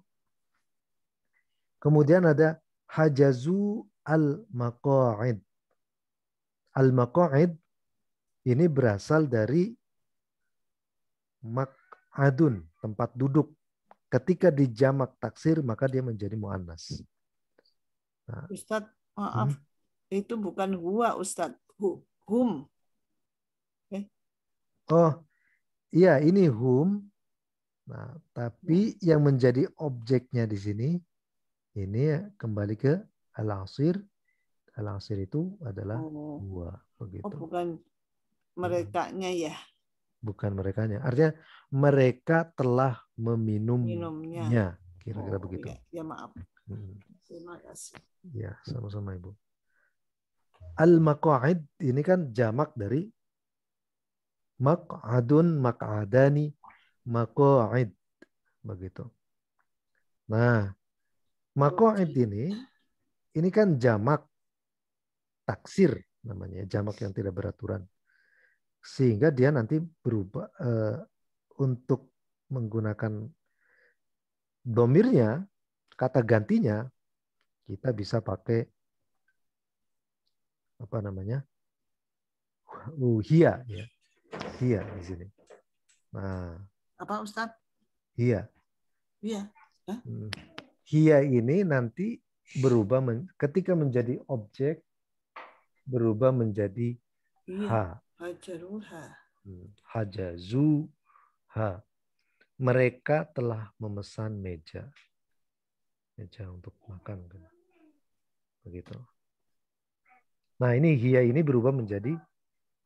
Kemudian ada hajazu al-maqa'id. Al-maqa'id ini berasal dari maq'adun, tempat duduk. Ketika dijamak taksir maka dia menjadi muannas. Nah, Ustadz, maaf. Itu bukan huwa, Ustadz. Hum. oh, iya ini hum. Nah, tapi yang menjadi objeknya di sini ini kembali ke al-asir. Al-asir itu adalah huwa, begitu. Oh, bukan merekanya ya. Bukan merekanya. Artinya mereka telah meminumnya. Kira-kira begitu. Ya, maaf. Terima kasih. Ya, sama-sama Ibu. Al-maqa'id ini kan jamak dari maq'adun, maq'adani, maqa'id. Begitu. Nah, maqa'id ini kan jamak taksir namanya, jamak yang tidak beraturan. Sehingga dia nanti berubah untuk menggunakan domirnya, kata gantinya, kita bisa pakai apa namanya? Hiya ya. Hiya di sini. Nah, apa Ustaz? Hiya. Iya. Hiya ini nanti berubah ketika menjadi objek berubah menjadi ha. Hajaruha. Hajazuha. Mereka telah memesan meja. Meja untuk makan kan. Begitu. Nah, ini hiya ini berubah menjadi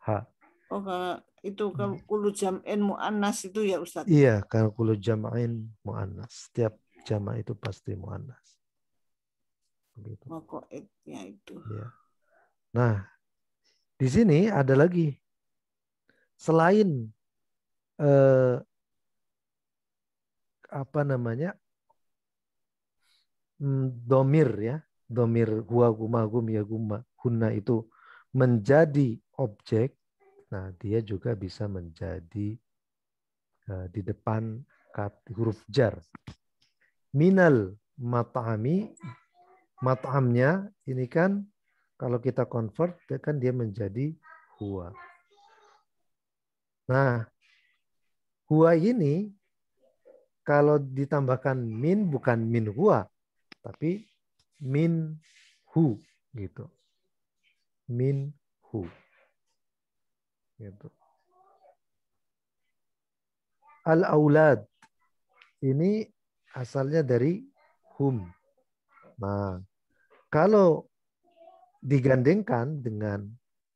ha. Oh, kalau itu kulu jam'in mu'annas itu ya Ustaz? Iya, kalau kulu jam'in mu'annas. Setiap jama' itu pasti mu'annas. Begitu. Mako'idnya itu. Iya. Nah, di sini ada lagi. Selain apa namanya? Domir ya. Domir huwa guma gum ya guma hunna itu menjadi objek. Nah, dia juga bisa menjadi di depan huruf jar. Minal mat'ami, mat'amnya ini kan kalau kita convert kan dia menjadi huwa. Nah, huwa ini kalau ditambahkan min bukan min huwa, tapi min hu gitu. Min hu. Gitu. Al-aulad ini asalnya dari hum. Nah, kalau digandengkan dengan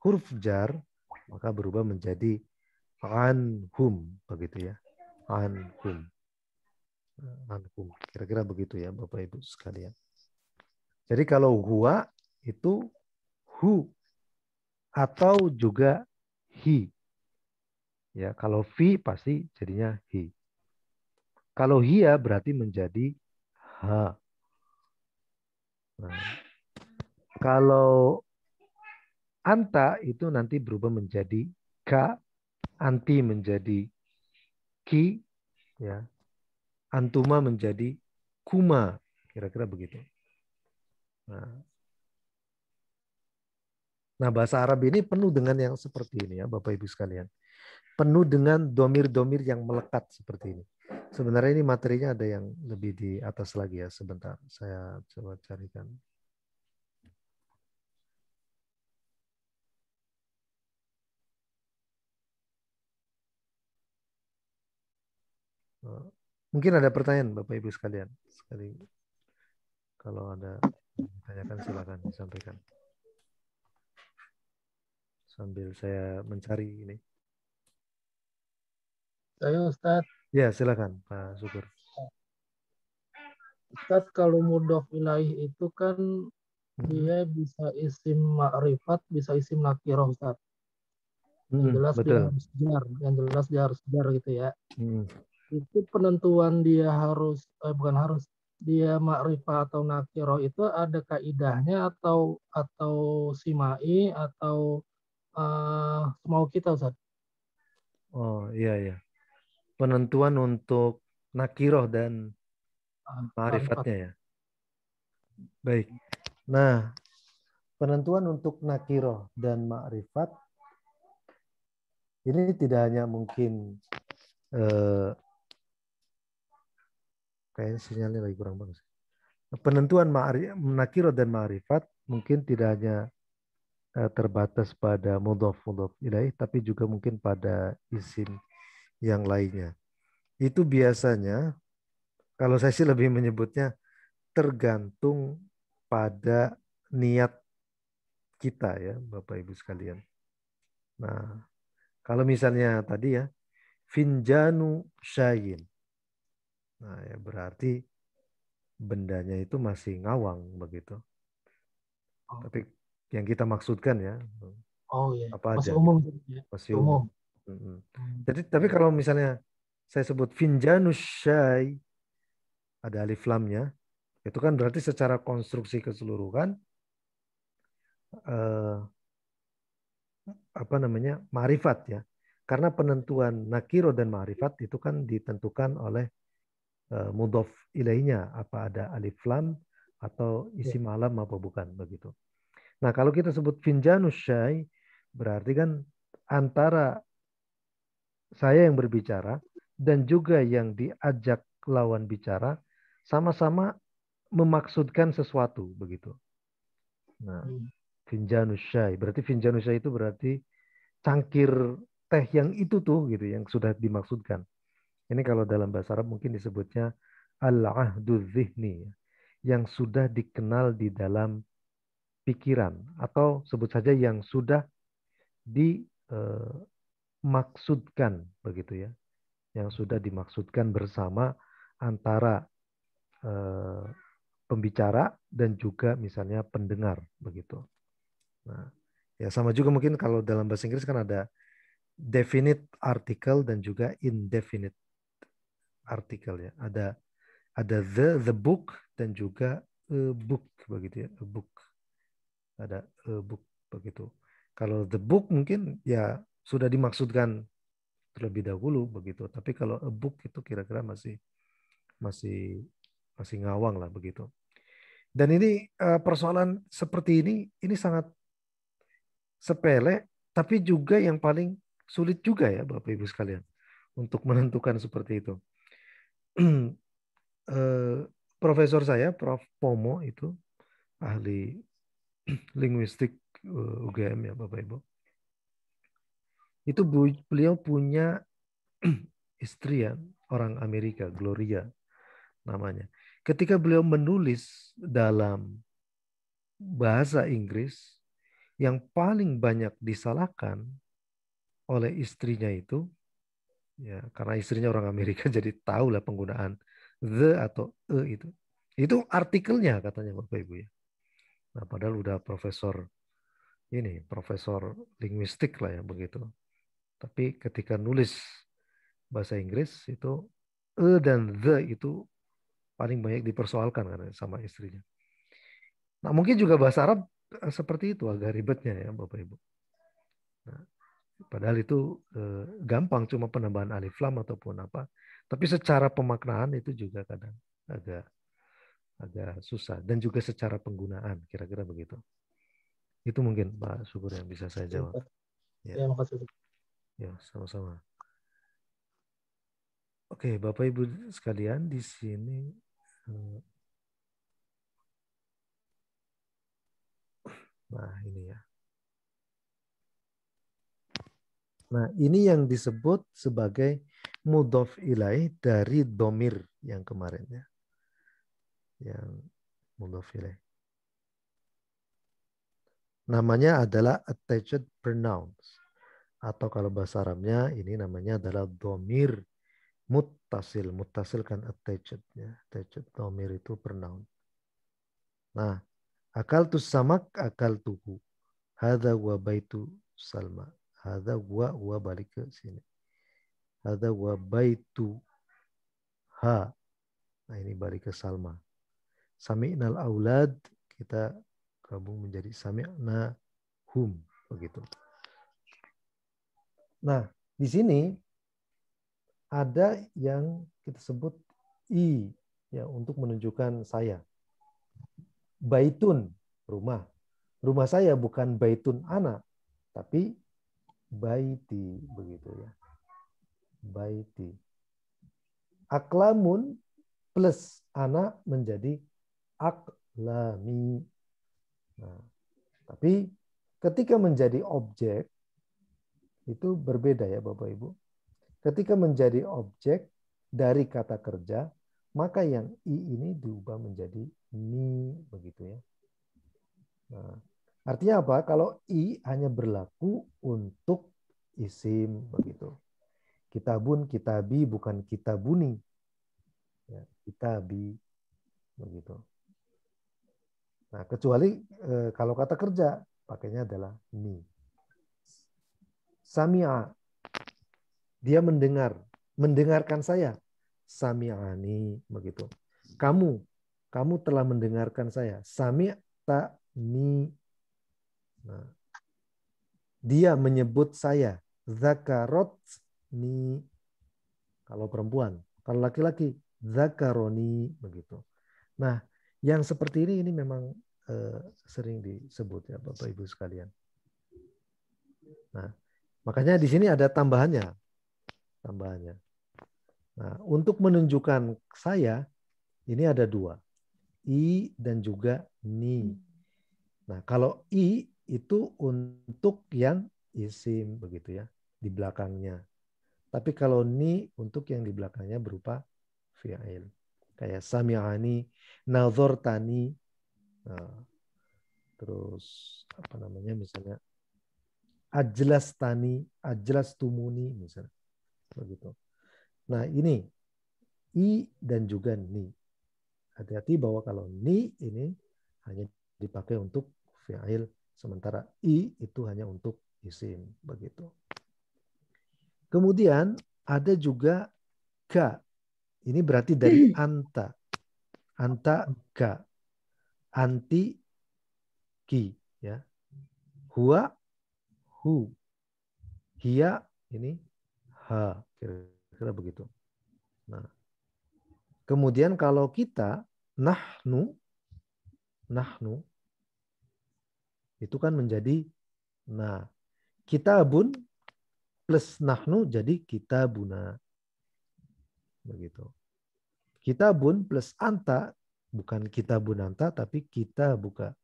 huruf jar, maka berubah menjadi anhum, begitu ya. Anhum. Anhum. Kira-kira begitu ya Bapak Ibu sekalian. Jadi kalau huwa itu hu atau juga hi. Ya, kalau fi pasti jadinya hi. Kalau hiya berarti menjadi ha. Nah, kalau anta itu nanti berubah menjadi ka, anti menjadi ki, ya. Antuma menjadi kuma, kira-kira begitu. Nah, bahasa Arab ini penuh dengan yang seperti ini ya, Bapak Ibu sekalian. Penuh dengan domir-domir yang melekat seperti ini. Sebenarnya ini materinya ada yang lebih di atas lagi ya. Sebentar, saya coba carikan. Mungkin ada pertanyaan Bapak Ibu sekalian. Sekali kalau ada ditanyakan silakan disampaikan. Sambil saya mencari ini. Saya Ustadz. Ya, silakan Pak Syukur. Ustadz, kalau mudhof ilaih itu kan dia bisa isim ma'rifat, bisa isim nakirah Ustadz. Yang jelas dia harus jar, yang jelas dia harus jar gitu ya. itu penentuan dia harus bukan harus, dia ma'rifah atau nakiro itu ada kaidahnya atau simai atau semau kita, Ustaz? Oh iya. Penentuan untuk nakiroh dan Ma'rifat. ma'rifatnya ya. Baik. Nah, penentuan untuk nakiroh dan ma'rifat ini tidak hanya mungkin kayaknya sinyalnya lagi kurang bagus. Penentuan nakiroh dan ma'rifat mungkin tidak hanya terbatas pada mudhof ilaih, tapi juga mungkin pada isim yang lainnya. Itu biasanya, kalau saya sih lebih menyebutnya tergantung pada niat kita ya, Bapak Ibu sekalian. Nah, kalau misalnya tadi ya, finjanu syayin. Nah, ya berarti bendanya itu masih ngawang begitu. Oh. Tapi yang kita maksudkan ya, Oh iya, apa masih aja umum. gitu. Ya. Masih Umum. umum. Jadi tapi kalau misalnya saya sebut finjanu syai, ada alif lamnya, itu kan berarti secara konstruksi keseluruhan ma'rifat ya. Karena penentuan nakiro dan ma'rifat itu kan ditentukan oleh mudhof ilaihnya, apa ada alif lam atau isi malam apa bukan begitu. Nah, kalau kita sebut finjanus syai berarti kan antara saya yang berbicara dan juga yang diajak lawan bicara sama-sama memaksudkan sesuatu begitu. Nah, finjanus syai berarti finjanus syai itu berarti cangkir teh yang itu tuh gitu yang sudah dimaksudkan. Ini kalau dalam bahasa Arab mungkin disebutnya al-ahdu dzihni yang sudah dikenal di dalam pikiran atau sebut saja yang sudah dimaksudkan begitu ya. Yang sudah dimaksudkan bersama antara pembicara dan juga misalnya pendengar begitu. Nah, ya sama juga mungkin kalau dalam bahasa Inggris kan ada definite article dan juga indefinite article ya. Ada the book dan juga a book begitu ya, a book. Ada a book begitu. Kalau the book mungkin ya sudah dimaksudkan terlebih dahulu begitu. Tapi kalau a book itu kira-kira masih ngawang lah begitu. Dan ini persoalan seperti ini sangat sepele, tapi juga yang paling sulit juga ya Bapak Ibu sekalian untuk menentukan seperti itu. Profesor saya, Prof. Pomo itu ahli linguistik UGM ya Bapak Ibu. Itu beliau punya istri ya, orang Amerika, Gloria namanya. Ketika beliau menulis dalam bahasa Inggris, yang paling banyak disalahkan oleh istrinya itu, ya karena istrinya orang Amerika jadi tahu lah penggunaan the atau itu. Itu artikelnya katanya Bapak Ibu ya. Nah, padahal udah profesor linguistik lah ya begitu. Tapi ketika nulis bahasa Inggris itu dan the itu paling banyak dipersoalkan kan sama istrinya. Nah, mungkin juga bahasa Arab seperti itu agak ribetnya ya Bapak Ibu. Nah, padahal itu gampang cuma penambahan alif lam ataupun apa. Tapi secara pemaknaan itu juga kadang agak susah dan juga secara penggunaan kira-kira begitu. Itu mungkin Pak Syukur yang bisa saya jawab. Ya, makasih. Ya, sama-sama. Oke, Bapak Ibu sekalian di sini nah ini ya. Nah, ini yang disebut sebagai mudhof ilaih dari domir yang kemarin ya. Yang mudhof ilaih. Namanya adalah attached pronouns. Atau kalau bahasa Arabnya ini namanya adalah domir muttasil. Muttasil kan attached ya. Attached domir itu pronoun. Nah, akaltu samak akaltuhu. Hadza wa baitu Salma. Hadza wa balik ke sini. Hadza wa baitu ha. Nah, ini balik ke Salma. Sami'nal aulad, kita gabung menjadi sami'na hum, begitu. Nah, di sini ada yang kita sebut i, ya, untuk menunjukkan saya. Baitun, rumah. Rumah saya bukan baitun ana, tapi baiti, begitu ya. Baiti. Aklamun plus ana menjadi aklami. Nah, tapi ketika menjadi objek itu berbeda ya Bapak Ibu. Ketika menjadi objek dari kata kerja, maka yang i ini diubah menjadi ni, begitu ya. Nah, artinya apa? Kalau i hanya berlaku untuk isim, begitu. Kitabun, kitabi, bukan kitabuni. Ya, kitabi, begitu. Nah, kecuali kalau kata kerja, pakainya adalah ni. Sami'a, dia mendengar, mendengarkan saya. Sami'ani, begitu. Kamu telah mendengarkan saya. Sami'tani. Nah, dia menyebut saya. Zakarotni, kalau perempuan. Kalau laki-laki, zakaroni, begitu. Nah, yang seperti ini memang sering disebut ya Bapak Ibu sekalian. Nah, makanya di sini ada tambahannya. Nah, untuk menunjukkan saya, ini ada dua. I dan juga ni. Nah, kalau i itu untuk yang isim, begitu ya, di belakangnya. Tapi kalau ni untuk yang di belakangnya berupa fi'il. Kayak sami'ani, nazartani. Nah, terus apa namanya misalnya ajlastani, ajlastumuni misalnya. Begitu. Nah, ini i dan juga ni. Hati-hati bahwa kalau ni ini hanya dipakai untuk fi'il, sementara i itu hanya untuk isim, begitu. Kemudian ada juga ka. Ini berarti dari anta. Anta ka. Anti ki, ya. Huwa hu. Hiya ini ha, kira-kira begitu. Nah, kemudian kalau kita nahnu itu kan menjadi nah. Kitabun plus nahnu jadi kitabuna. Begitu. Kitabun plus anta bukan kitabun anta tapi kita buka.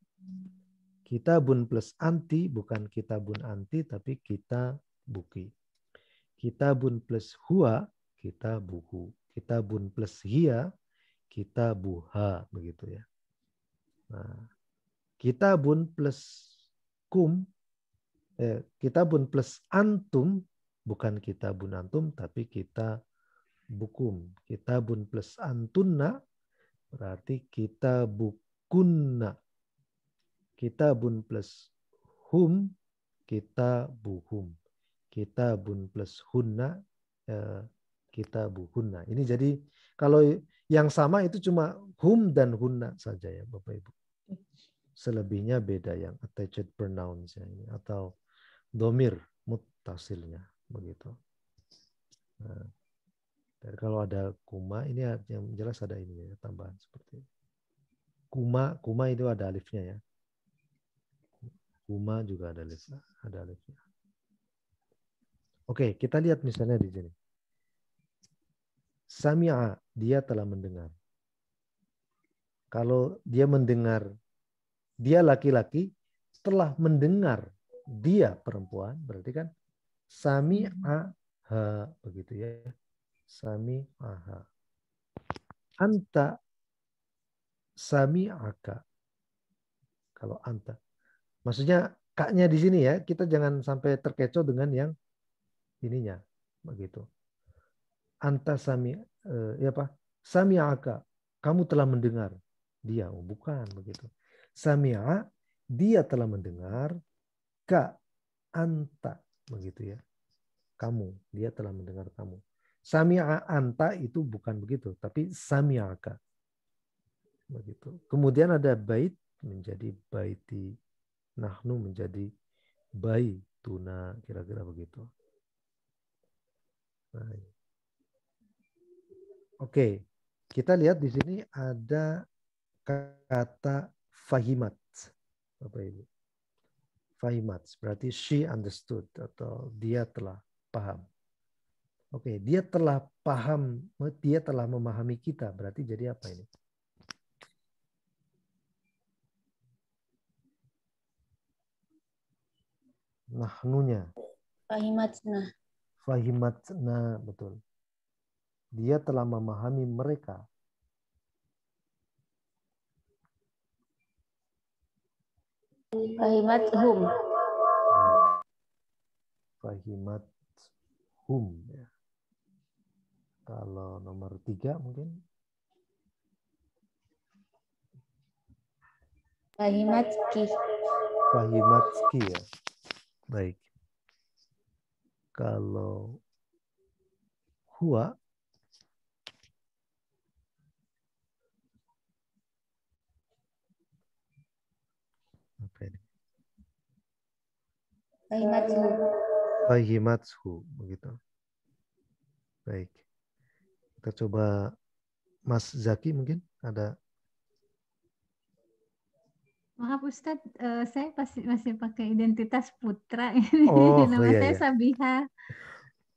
Kitabun plus anti bukan kitabun anti tapi kita buki. Kitabun plus huwa kita buku. Kitabun plus hiya kita buha, begitu ya. Nah, kitabun plus kum, kitabun plus antum bukan kitabun antum tapi kita bukum. Kitabun plus antunna berarti kita bukunna. Kitabun plus hum kita buhum. Kitabun plus hunna kita buhunna. Ini jadi kalau yang sama itu cuma hum dan hunna saja ya Bapak Ibu. Selebihnya beda yang attached pronouns ini atau domir muttasilnya, begitu. Nah, dan kalau ada kuma ini yang jelas ada ini ya, tambahan seperti ini. Kuma itu ada alifnya ya. Kuma juga ada alifnya. Oke, kita lihat misalnya di sini. Sami'a, dia telah mendengar. Kalau dia mendengar, dia laki-laki telah mendengar, dia perempuan, berarti kan sami'aha, begitu ya. Sami'aha. Anta sami'aka. Kalau anta. Maksudnya kaknya di sini ya, kita jangan sampai terkecoh dengan yang ininya, begitu. Anta sami'aka, kamu telah mendengar dia, bukan begitu. Sami'a, dia telah mendengar, ka anta, begitu ya. Kamu, dia telah mendengar kamu. Sami'a anta itu bukan begitu, tapi sami'aka. Begitu. Kemudian ada bait menjadi baiti, nahnu menjadi baituna, kira-kira begitu. Nah, oke, kita lihat di sini ada kata fahimat, Bapak Ibu. Fahimat berarti she understood atau dia telah paham. Oke, dia telah paham, dia telah memahami kita. Berarti jadi apa ini? Nahnunya. Fahimatna. Fahimatna, betul. Dia telah memahami mereka. Fahimathum. Fahimathum. Ya. Kalau nomor 3 mungkin. Fahimatki. Fahimatki ya. Baik. Kalau huwa. Apa ini? Fahimathu. Fahimathu. Begitu. Baik. Kita coba Mas Zaki mungkin ada. Maaf Ustadz, saya masih pakai identitas putra. Oh, Nama iya, saya iya. Sabiha.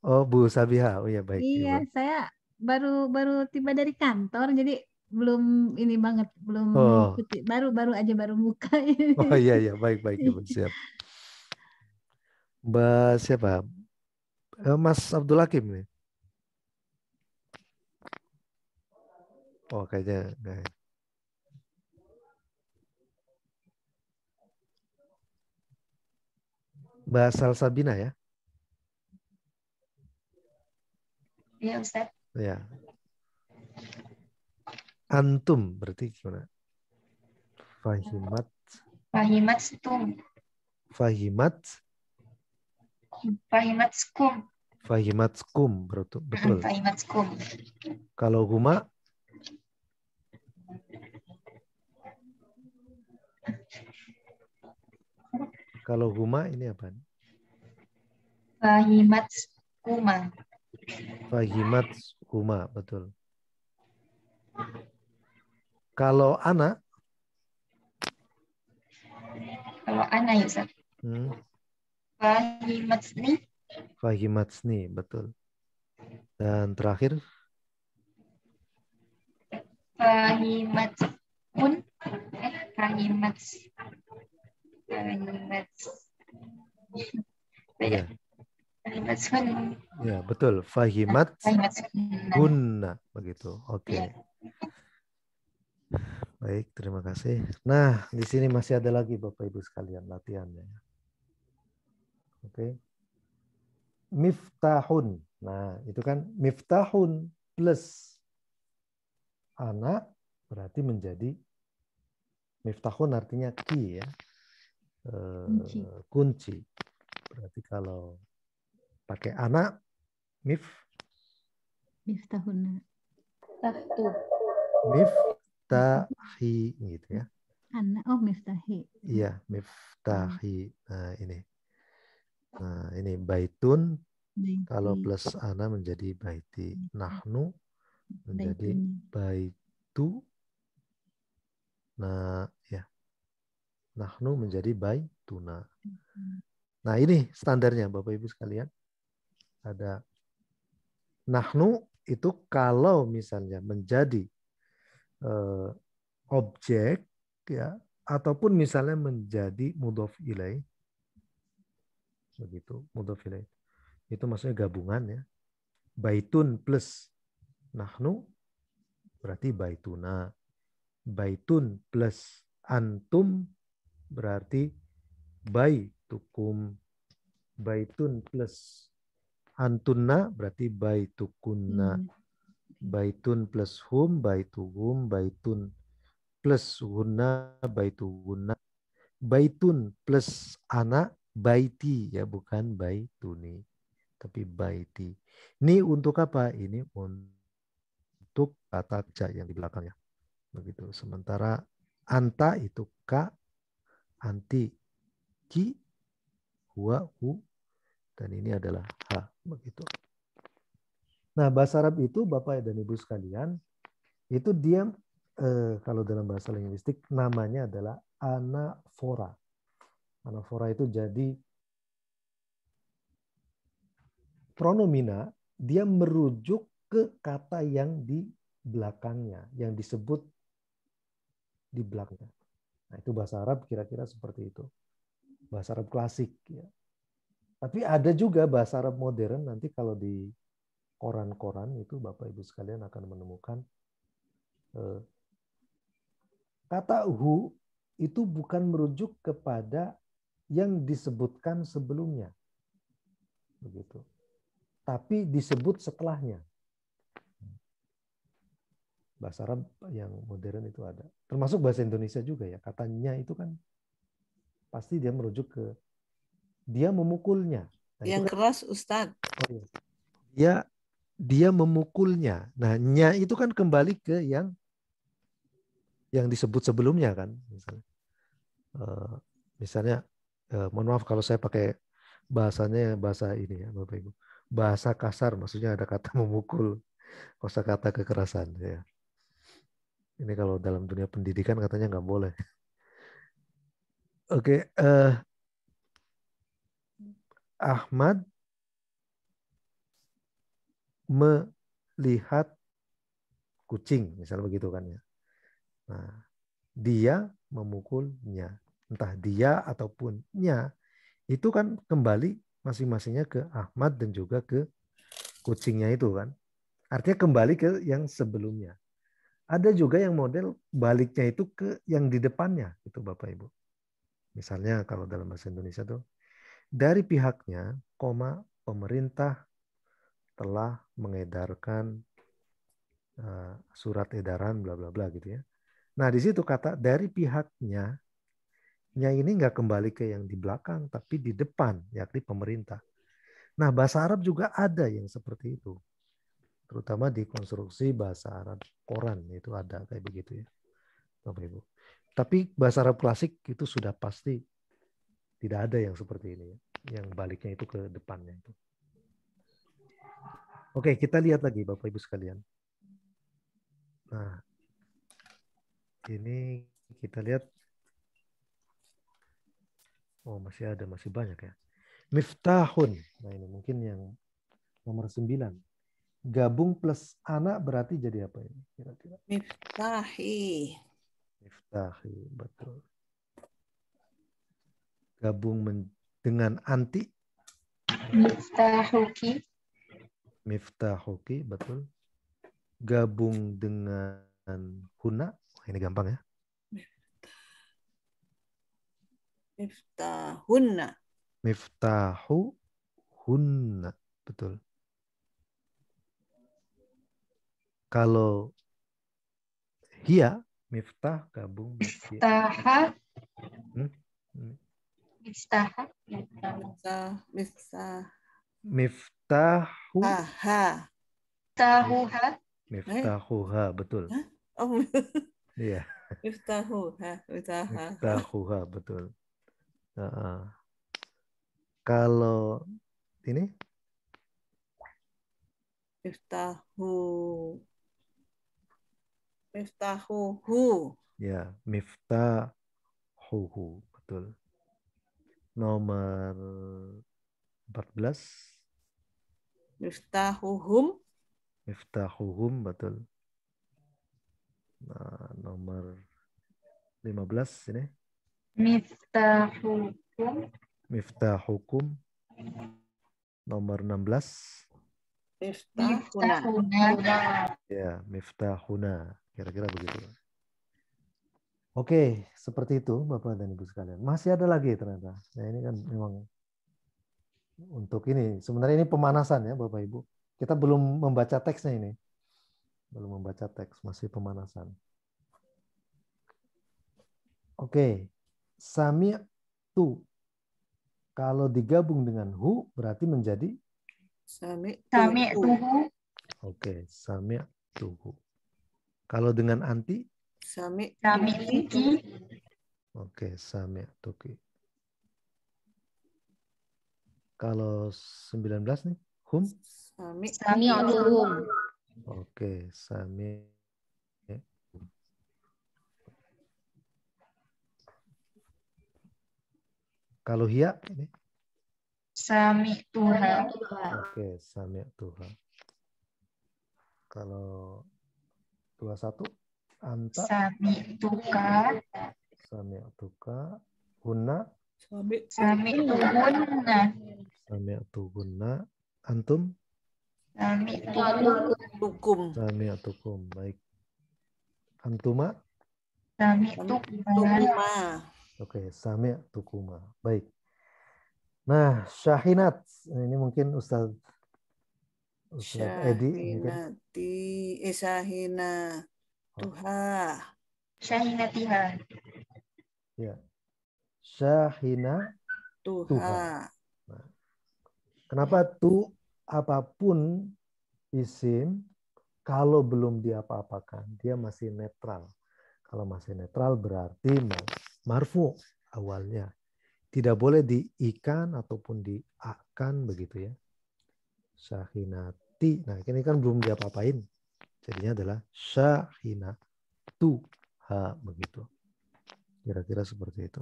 Oh, Bu Sabiha. Oh ya, baik. Iya, Ibu. saya baru tiba dari kantor, jadi belum ini banget, belum Oh. mengikuti. Baru aja baru buka. Oh iya, baik Ibu, siap. Mbak siapa? Mas Abdul Hakim nih. Oh, kayaknya enggak. Mbak Salsabina ya? Iya Ustaz. Ya. Antum berarti gimana? Fahimatskum. Fahimatskum betul. Fahimatskum. Kalau huma? Kalau huma ini apa? Fahimatskuma. Fahimatskuma, betul. Kalau ana? Kalau ana ya Ustaz. Fahimatsni. Fahimatsni, betul. Dan terakhir? Fahimatskun. Iya. Fahimatskun. Ya, betul. Fahimatkunna, begitu. Oke. Baik, terima kasih. Nah, di sini masih ada lagi Bapak Ibu sekalian latihannya. Oke. Miftahun. Nah, itu kan miftahun plus anak berarti menjadi miftahun artinya key ya. Kunci. Berarti kalau pakai anak miftahun. Miftahi gitu ya. Anak, oh miftahi. Iya, miftahi. Nah, ini. Nah, ini baitun kalau plus ana menjadi baiti. Nahnu menjadi baitu. Nah, ya. Nahnu menjadi baituna. Nah, ini standarnya Bapak Ibu sekalian. Ada nahnu itu kalau misalnya menjadi objek ya ataupun misalnya menjadi mudhof ilaih. Begitu, mudhof ilaih. Itu maksudnya gabungan ya. Baitun plus nahnu berarti baituna. Baitun plus antum berarti baitukum. Baitun plus antunna berarti baitukunna. Baitun plus hum baituhum. Baitun plus hunna baituhunna. Baitun plus ana baiti ya bukan baituni. tapi baiti. Ini untuk apa? Ini untuk kata ja yang di belakangnya. Begitu. Sementara anta itu ka, anti, ki, huwa, hu, dan ini adalah ha. Begitu. Nah, bahasa Arab itu Bapak dan Ibu sekalian, itu dia kalau dalam bahasa linguistik namanya adalah anafora. Anafora itu jadi pronomina, dia merujuk ke kata yang di belakangnya, yang disebut di belakangnya. Nah, itu bahasa Arab kira-kira seperti itu. Bahasa Arab klasik. Ya. Tapi ada juga bahasa Arab modern, nanti kalau di koran-koran itu Bapak Ibu sekalian akan menemukan kata hu itu bukan merujuk kepada yang disebutkan sebelumnya. Begitu. Tapi disebut setelahnya. Bahasa Arab yang modern itu ada. Termasuk bahasa Indonesia juga ya. Katanya itu kan pasti dia merujuk ke dia memukulnya. Nah, Yang itu kan, keras Ustadz. oh iya. Dia memukulnya. Nah, nya itu kan kembali ke yang disebut sebelumnya kan. Misalnya, mohon maaf kalau saya pakai bahasanya bahasa ini ya Bapak Ibu. Bahasa kasar maksudnya ada kata memukul, kosakata kekerasan ya. Ini kalau dalam dunia pendidikan katanya nggak boleh. Oke, Ahmad melihat kucing, misalnya begitu kan ya. Nah, dia memukulnya. Entah dia ataupun nya, itu kan kembali masing-masingnya ke Ahmad dan juga ke kucingnya itu kan. Artinya kembali ke yang sebelumnya. Ada juga yang model baliknya itu ke yang di depannya, itu Bapak Ibu. Misalnya kalau dalam bahasa Indonesia tuh, dari pihaknya, pemerintah telah mengedarkan surat edaran bla bla bla gitu ya. Nah di situ kata dari pihaknya, nya ini nggak kembali ke yang di belakang, tapi di depan, yakni pemerintah. Nah bahasa Arab juga ada yang seperti itu. Terutama di konstruksi bahasa Arab koran itu ada kayak begitu ya, Bapak Ibu. Tapi bahasa Arab klasik itu sudah pasti tidak ada yang seperti ini, yang baliknya itu ke depannya itu. Oke, kita lihat lagi Bapak Ibu sekalian. Nah, ini kita lihat. Oh, masih ada, masih banyak ya. Miftahun. Nah, ini mungkin yang nomor 9. Gabung plus anak berarti jadi apa ini kira-kira? Miftahi. Miftahi, betul. Gabung dengan anti. Miftahuki. Miftahuki, betul. Gabung dengan huna. Ini gampang ya. Miftahunna. Miftahu hunna, betul. Kalau hia, miftah gabung. Miftaha. Miftaha. Miftahu. Aha. Miftahuha. Miftahuha, betul. Oh. Iya. Miftahuha. Miftahuha, betul. Kalau ini? Miftahuhu. Ya, miftahuhu, betul. Nomor 14. Miftahuhum. Miftahuhum, betul. Nah, nomor 15 ini. Miftahukum. Miftahukum. Nomor 16. Miftahuna. Ya, miftahuna. Kira-kira begitu. Oke, seperti itu Bapak dan Ibu sekalian. Masih ada lagi ternyata. Nah, ini kan memang untuk ini. Sebenarnya ini pemanasan ya Bapak Ibu. Kita belum membaca teksnya ini. Belum membaca teks, masih pemanasan. Oke. Sami'tu. Kalau digabung dengan hu berarti menjadi Sami'tuhu. Oke, sami'tuhu. Kalau dengan anti? Sami'tuki. Oke, sami'tuki. Kalau 19 nih, hum? Sami'tuhum. Oke, sami. Kalau hiya ini? Sami'tuha. Oke, sami'tuha. Kalau 21, anta? Sami'tuka. Sami'tuka. Hunna? Sami'tuhunna. Sami'tuhunna. Antum? Sami'tukum. Sami'tukum. Baik. Antuma? Sami'tukuma. Oke, sami'tukuma. Baik. Nah, syahinat. Ini mungkin Ustaz Edi. Syahina. Tuha. Syahinatiha. Ya. Syahina. Tuha. Nah, kenapa tu apapun isim kalau belum diapa-apakan dia masih netral. Kalau masih netral berarti marfu awalnya. Tidak boleh diikan ataupun diakan begitu ya. Syahinati. Nah, ini kan belum diapa-apain. Jadinya adalah syahinatuha begitu. Kira-kira seperti itu.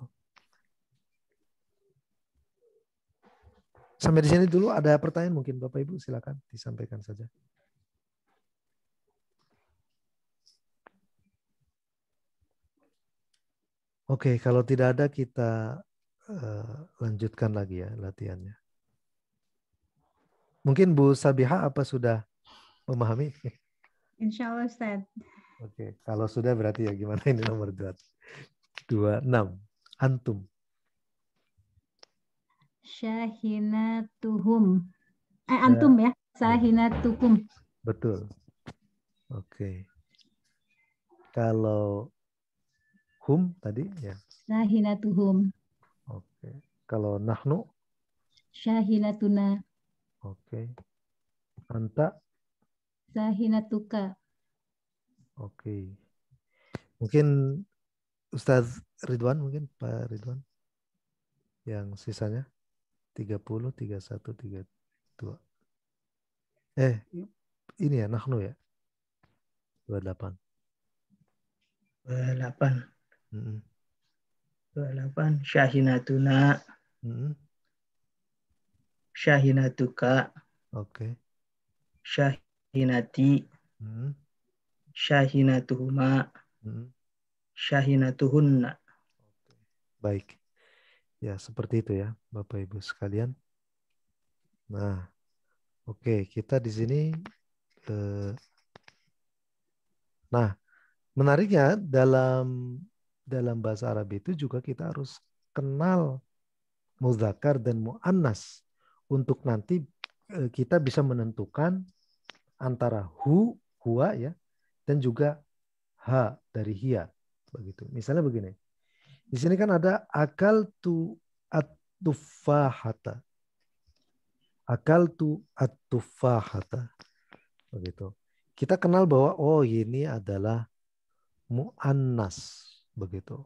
Sampai di sini dulu ada pertanyaan mungkin Bapak Ibu, silakan disampaikan saja. Oke, kalau tidak ada kita lanjutkan lagi ya latihannya. Mungkin Bu Sabiha apa sudah memahami? Insya Allah Ustaz. Oke, kalau sudah berarti ya gimana ini nomor 26. Antum. Syahinatuhum. Antum ya. Sahinatukum. Betul. Oke. Kalau hum tadi ya. Sahinatuhum. Oke. Kalau nahnu? Syahinatuna. Oke. Anta? Sahinatuka. Oke. Mungkin Ustaz Ridwan mungkin Pak Ridwan. Yang sisanya 30, 31, 32. Ini ya nahnu ya. 28. 28. 28. Syahinatuna. Syahinatuka. Oke. Syahinati. Syahinatuhuma. Syahinatuhunna. Baik. Ya, seperti itu ya, Bapak Ibu sekalian. Nah, oke, kita di sini nah, menariknya dalam bahasa Arab itu juga kita harus kenal muzakkar dan muannas untuk nanti kita bisa menentukan antara huwa ya dan juga ha dari hiya begitu. Misalnya begini. Di sini kan ada akal tu at-tufahata. Akal tu at-tufahata. Begitu. Kita kenal bahwa oh ini adalah muannas begitu.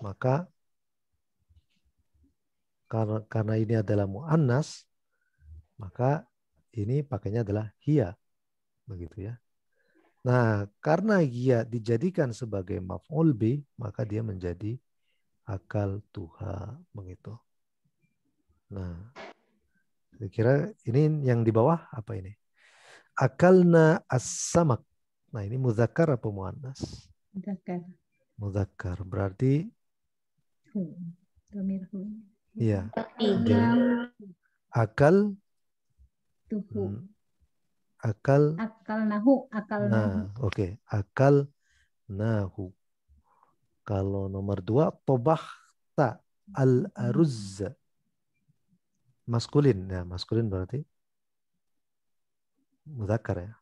Maka karena ini adalah muannas, maka ini pakainya adalah hiya. Begitu ya. Nah, karena hiya dijadikan sebagai maf'ul bi, maka dia menjadi akal tuha begitu. Nah, saya kira ini yang di bawah apa ini? Akalna as-samak. Nah, ini muzakkar apa muannas? Muzakkar. Muzakkar berarti iya. Akal tuhu. Akal nahu. Nah, oke. Akal nahu. Kalau nomor 2 tobahta al-aruz. Maskulin. Ya, maskulin berarti muzakkar ya.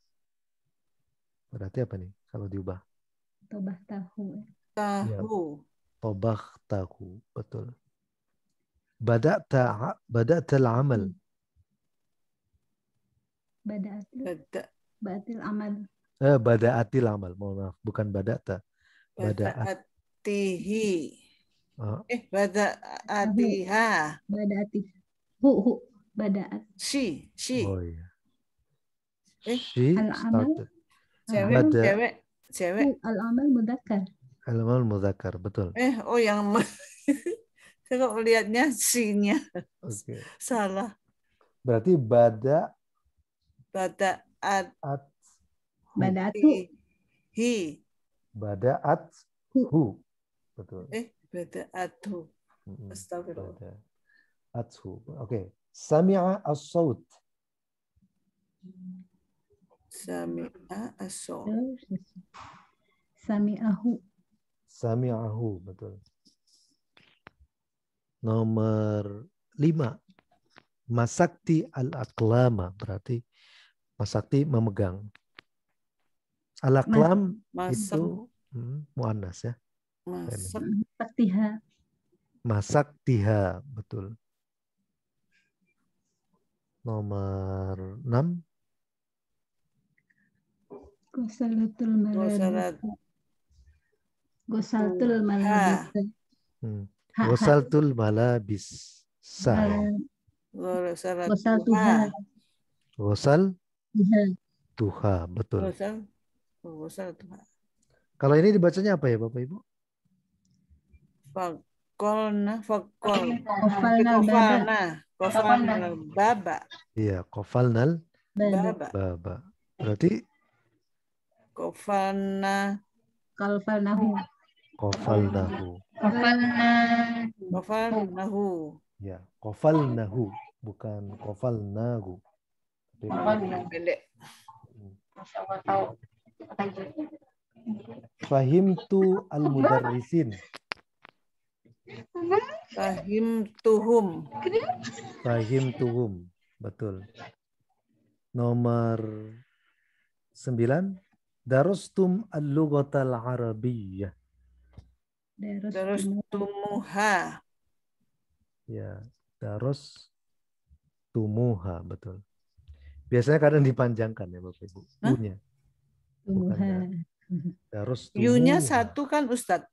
Berarti apa nih kalau diubah? Tobahtahu. Tahu. Tobahtahu. Betul. Bada'ta al-amal. Bada'atil. Bada, Ba'atil amal. Bada'atil amal. Mohon maaf, bukan bada'ta. Bada'at. bada'atihi. Oh, Bada'atiha. Bada'ati. Hu. Bada'at. She. oh iya. Eh, She al-amal. started. Cewek, Bada. cewek, cewek. Hu al-amal mudzakkar. Al-amal mudzakkar, betul. Oh yang saya kok lihatnya she-nya Oke. salah. Berarti bada'at. Bada'atu. Hi. Bada'at hu. Betul. Bada'atu. Astagfirullah. Bada'athu. Oke. Sami'a as-saut. Sami'a as-saut. Sami'ahu. Sami'ahu, betul. Nomor 5. Masakti al-aqlama, berarti masakti memegang. Al-aqlam itu muannas ya. Masaktiha. Masaktiha, betul. Nomor 6. Gosaltul malabis. Gosaltul malabis. Gosaltuha. Gosal tuha, betul. Gosal tuha. Kalau ini dibacanya apa ya Bapak Ibu? Kofalna baba. Iya, kofalnal baba. Berarti Kofalnahu. Ya, kofalnahu, bukan kofalnahu. Pendek. Fahimtu al-mudarrisin. Fahimtuhum. Betul. Nomor 9. Darustum al-lughatal arabiyyah. Darustumuha. Ya, darustumuha, betul. Biasanya kadang dipanjangkan ya Bapak Ibu. U-nya. Darustumuha. U-nya satu kan Ustadz.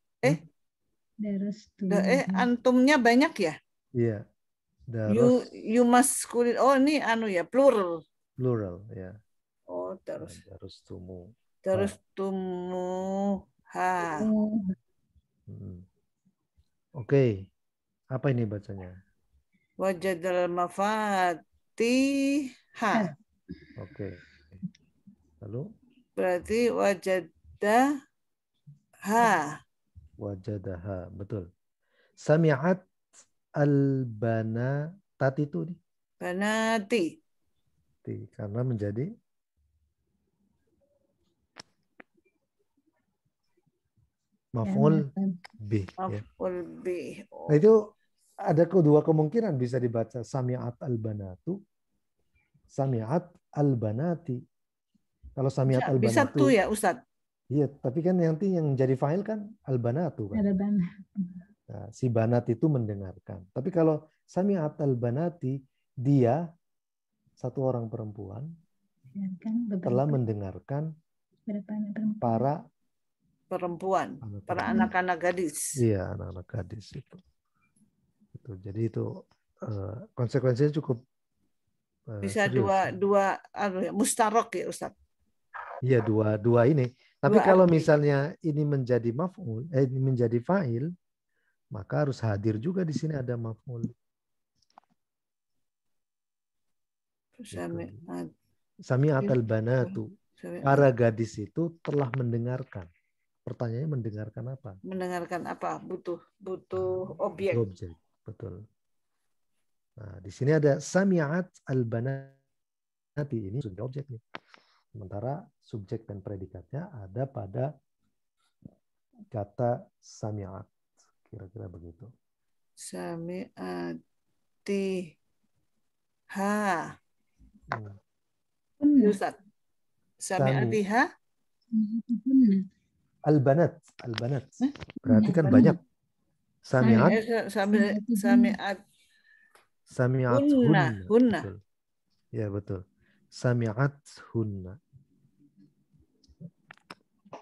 Antumnya banyak ya? Iya. You maskulin. Oh ini ya plural. Plural ya. Oh Darustumu. Darustumuha. Oke. Apa ini bacanya? Wajadal mafatiha. Oke. Lalu? Berarti wajadaha, betul. Sami'at al-banatat itu nih. Banati. Karena menjadi maf'ul bih. Maf'ul bih. Nah itu ada kedua kemungkinan, bisa dibaca sami'at al-banatu, sami'at al-banati. Kalau sami'at al-banatu bisa tuh ya Ustadz. Iya, tapi kan nanti yang jadi fa'il kan al-banatu kan. Nah, si banat itu mendengarkan. Tapi kalau sami'at al-banati, dia satu orang perempuan telah mendengarkan para perempuan, para anak-anak gadis. Iya, anak-anak gadis itu. Jadi itu konsekuensinya cukup bisa serius. dua mustarok ya Ustaz. Iya, dua ini. Tapi kalau misalnya ini menjadi maf'ul, ini menjadi fa'il, maka harus hadir juga di sini ada maf'ul. Sami'at al-banatu. Para gadis itu telah mendengarkan. Pertanyaannya mendengarkan apa? Mendengarkan apa? Butuh objek. Objek, betul. Nah, di sini ada sami'at al-banati, ini sudah objek nih. Sementara subjek dan predikatnya ada pada kata sami'at. Kira-kira begitu. Sami'atiha. Ustaz. Sami'atiha. Al-banat. Berarti kan banyak. Sami'at hunna. Ya, betul. sami'athunna.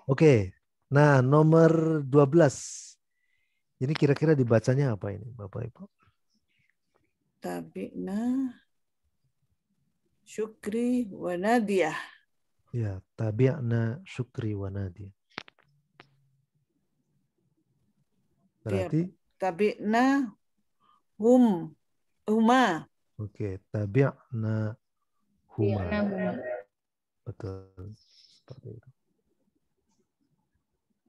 Oke. Nah, nomor 12. Ini kira-kira dibacanya apa ini, Bapak Ibu? Tabi'na syukri wa nadiyah. Ya, tabi'na syukri wa nadiyah. Berarti tabi'na huma. Oke, tabi'na huma. Betul. Seperti itu.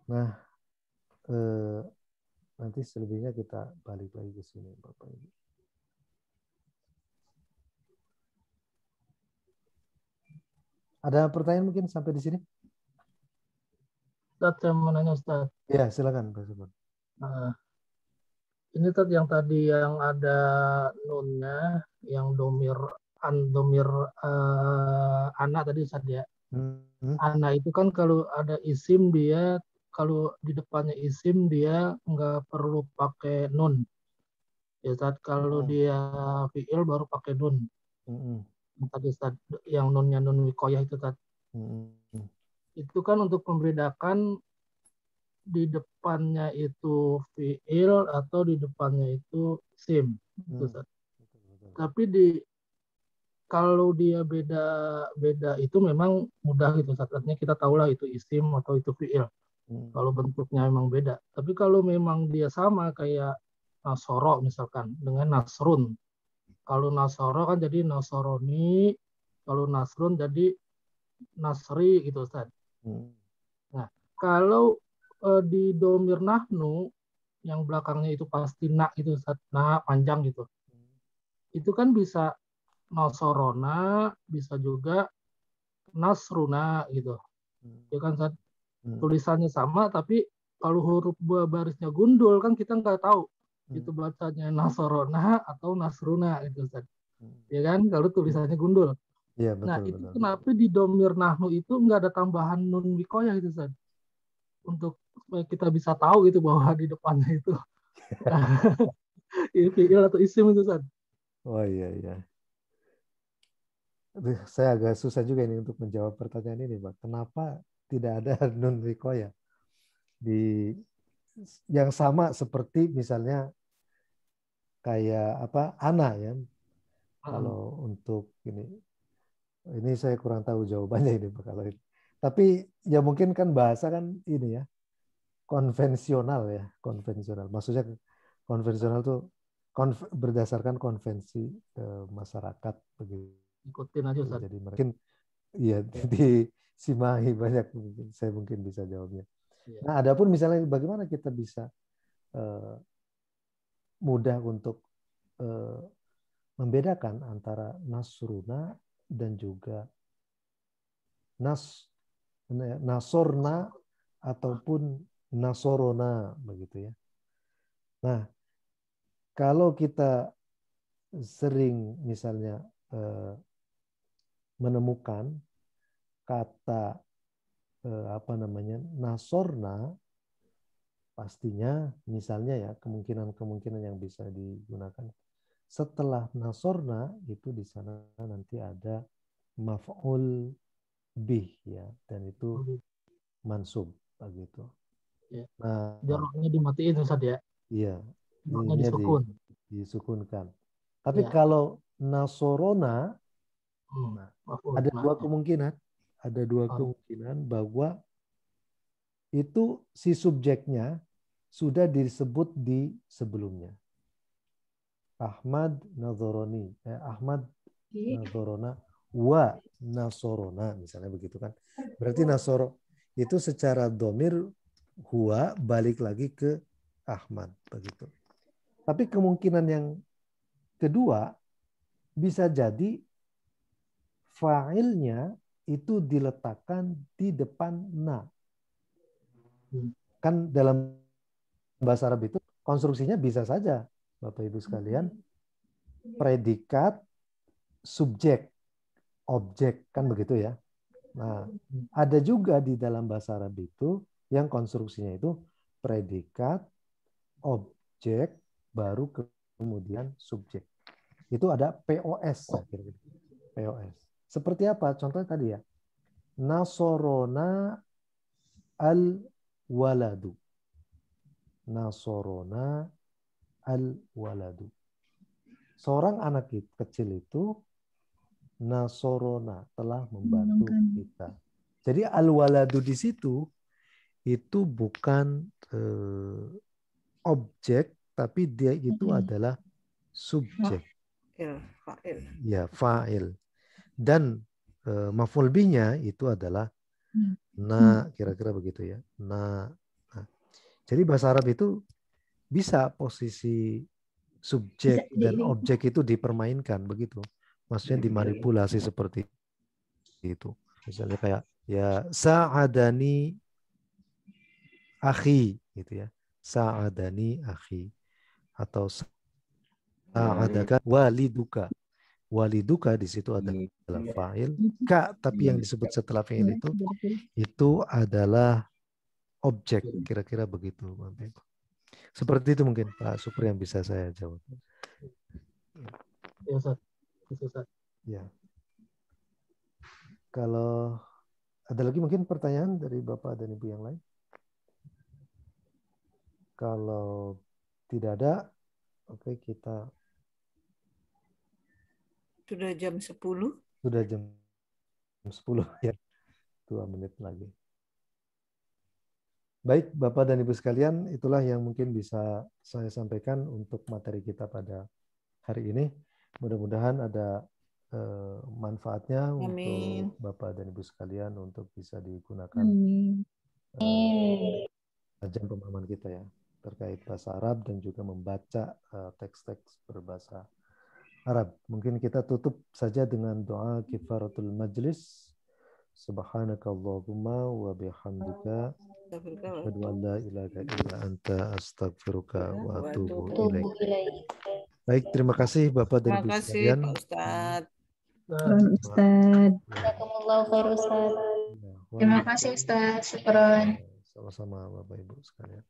Nah, nanti selebihnya kita balik lagi ke sini, Bapak Ibu. Ada pertanyaan mungkin sampai di sini? Ustaz, saya mau nanya Ustaz. Ya, silakan Pak Subhan. Nah, ini Ustaz yang tadi yang ada nunnya, yang domir anak tadi Ustaz ya. Anak itu kan kalau ada isim dia, kalau di depannya isim dia nggak perlu pakai nun. Ya Ustaz, kalau dia fi'il baru pakai nun. Tadi Ustaz, yang nunnya nun wikoyah itu Ustaz. Itu kan untuk membedakan di depannya itu fi'il atau di depannya itu sim. Ustaz. Tapi kalau dia beda itu memang mudah gitu. Artinya kita tahulah itu isim atau itu fi'il. Kalau bentuknya memang beda. Tapi kalau memang dia sama kayak nasoro misalkan dengan nasrun. Kalau nasoro kan jadi nasoroni. Kalau nasrun jadi nasri gitu Ustaz. Nah, kalau di domir nahnu yang belakangnya itu pasti nak itu Ustaz, nah panjang gitu. Itu kan bisa nasorona, bisa juga nasruna gitu. Ya kan Ustaz? Tulisannya sama tapi kalau huruf barisnya gundul kan kita nggak tahu itu bacanya nasorona atau nasruna gitu Ustaz. Ya kan kalau tulisannya gundul. Ya, betul, Nah, itu betul. kenapa di domir nahnu itu nggak ada tambahan nun wikoyah gitu Ustaz? Untuk supaya kita bisa tahu gitu bahwa di depannya itu fi'il atau isim itu Ustaz. Oh iya, iya. Saya agak susah juga ini untuk menjawab pertanyaan ini, Pak. Kenapa tidak ada nun wikoyah di yang sama seperti misalnya kayak apa ana ya? Kalau untuk ini saya kurang tahu jawabannya ini Pak kalau ini. Tapi ya mungkin kan bahasa kan ini ya konvensional ya, konvensional. Maksudnya konvensional tuh berdasarkan konvensi masyarakat begitu. Ikutin aja Ustaz. Jadi mungkin iya di Simahi banyak saya mungkin bisa jawabnya. Nah, adapun misalnya bagaimana kita bisa mudah untuk membedakan antara nasruna dan juga nasorna ataupun nasorona begitu ya. Nah, kalau kita sering misalnya menemukan kata nasorna, pastinya misalnya ya kemungkinan yang bisa digunakan setelah nasorna itu di sana nanti ada maf'ul bih ya, dan itu mansub begitu. Ya. Nah, jaroknya dimatiin Ustaz ya. Iya, ini disukunkan. Tapi kalau nasorona ada dua kemungkinan. Ada dua kemungkinan bahwa itu si subjeknya sudah disebut di sebelumnya. Ahmad nazoroni, Ahmad nazorona wa nasorona misalnya begitu kan. Berarti nasoro itu secara domir huwa balik lagi ke Ahmad begitu. Tapi kemungkinan yang kedua bisa jadi fa'ilnya itu diletakkan di depan na. Kan dalam bahasa Arab itu konstruksinya bisa saja Bapak Ibu sekalian predikat, subjek, objek kan begitu ya. Nah, ada juga di dalam bahasa Arab itu yang konstruksinya itu predikat, objek, baru kemudian subjek. Itu ada POS. POS. Seperti apa? Contohnya tadi ya. Nasorona al-waladu. Nasorona al-waladu. Seorang anak kecil itu nasorona, telah membantu kita. Jadi al-waladu di situ itu bukan objek, tapi dia itu adalah subjek. Fa'il. Ya, fa'il. Dan maf'ul bihi-nya itu adalah na, kira-kira begitu ya. Nah. Jadi bahasa Arab itu bisa posisi subjek dan objek itu dipermainkan begitu. Maksudnya dimanipulasi seperti itu. Misalnya kayak ya sa'adani akhi gitu ya. Sa'adani akhi atau sa'adaka waliduka. Waliduka di situ adalah fa'il. Ka, tapi yang disebut setelah fa'il itu adalah objek, kira-kira begitu. Seperti itu mungkin Pak Supri yang bisa saya jawab. Ya, Ustaz. Ya. Kalau ada lagi mungkin pertanyaan dari Bapak dan Ibu yang lain? Kalau tidak ada, oke, kita Sudah jam 10. Sudah jam 10 ya. 2 menit lagi. Baik, Bapak dan Ibu sekalian, itulah yang mungkin bisa saya sampaikan untuk materi kita pada hari ini. Mudah-mudahan ada manfaatnya untuk Bapak dan Ibu sekalian untuk bisa digunakan jam pemahaman kita ya terkait bahasa Arab dan juga membaca teks-teks berbahasa Arab. Mungkin kita tutup saja dengan doa kifaratul majlis. Subhanakallahumma wa bihamdika asyhadu an la ilaha illa anta astaghfiruka wa atubu ilaik. Baik, terima kasih Bapak dan Ibu sekalian. Terima kasih Pak Ustadz. Ustaz. Jazakumullahu khair Ustaz. Terima kasih Ustaz. Syukron. Sama-sama Bapak Ibu sekalian.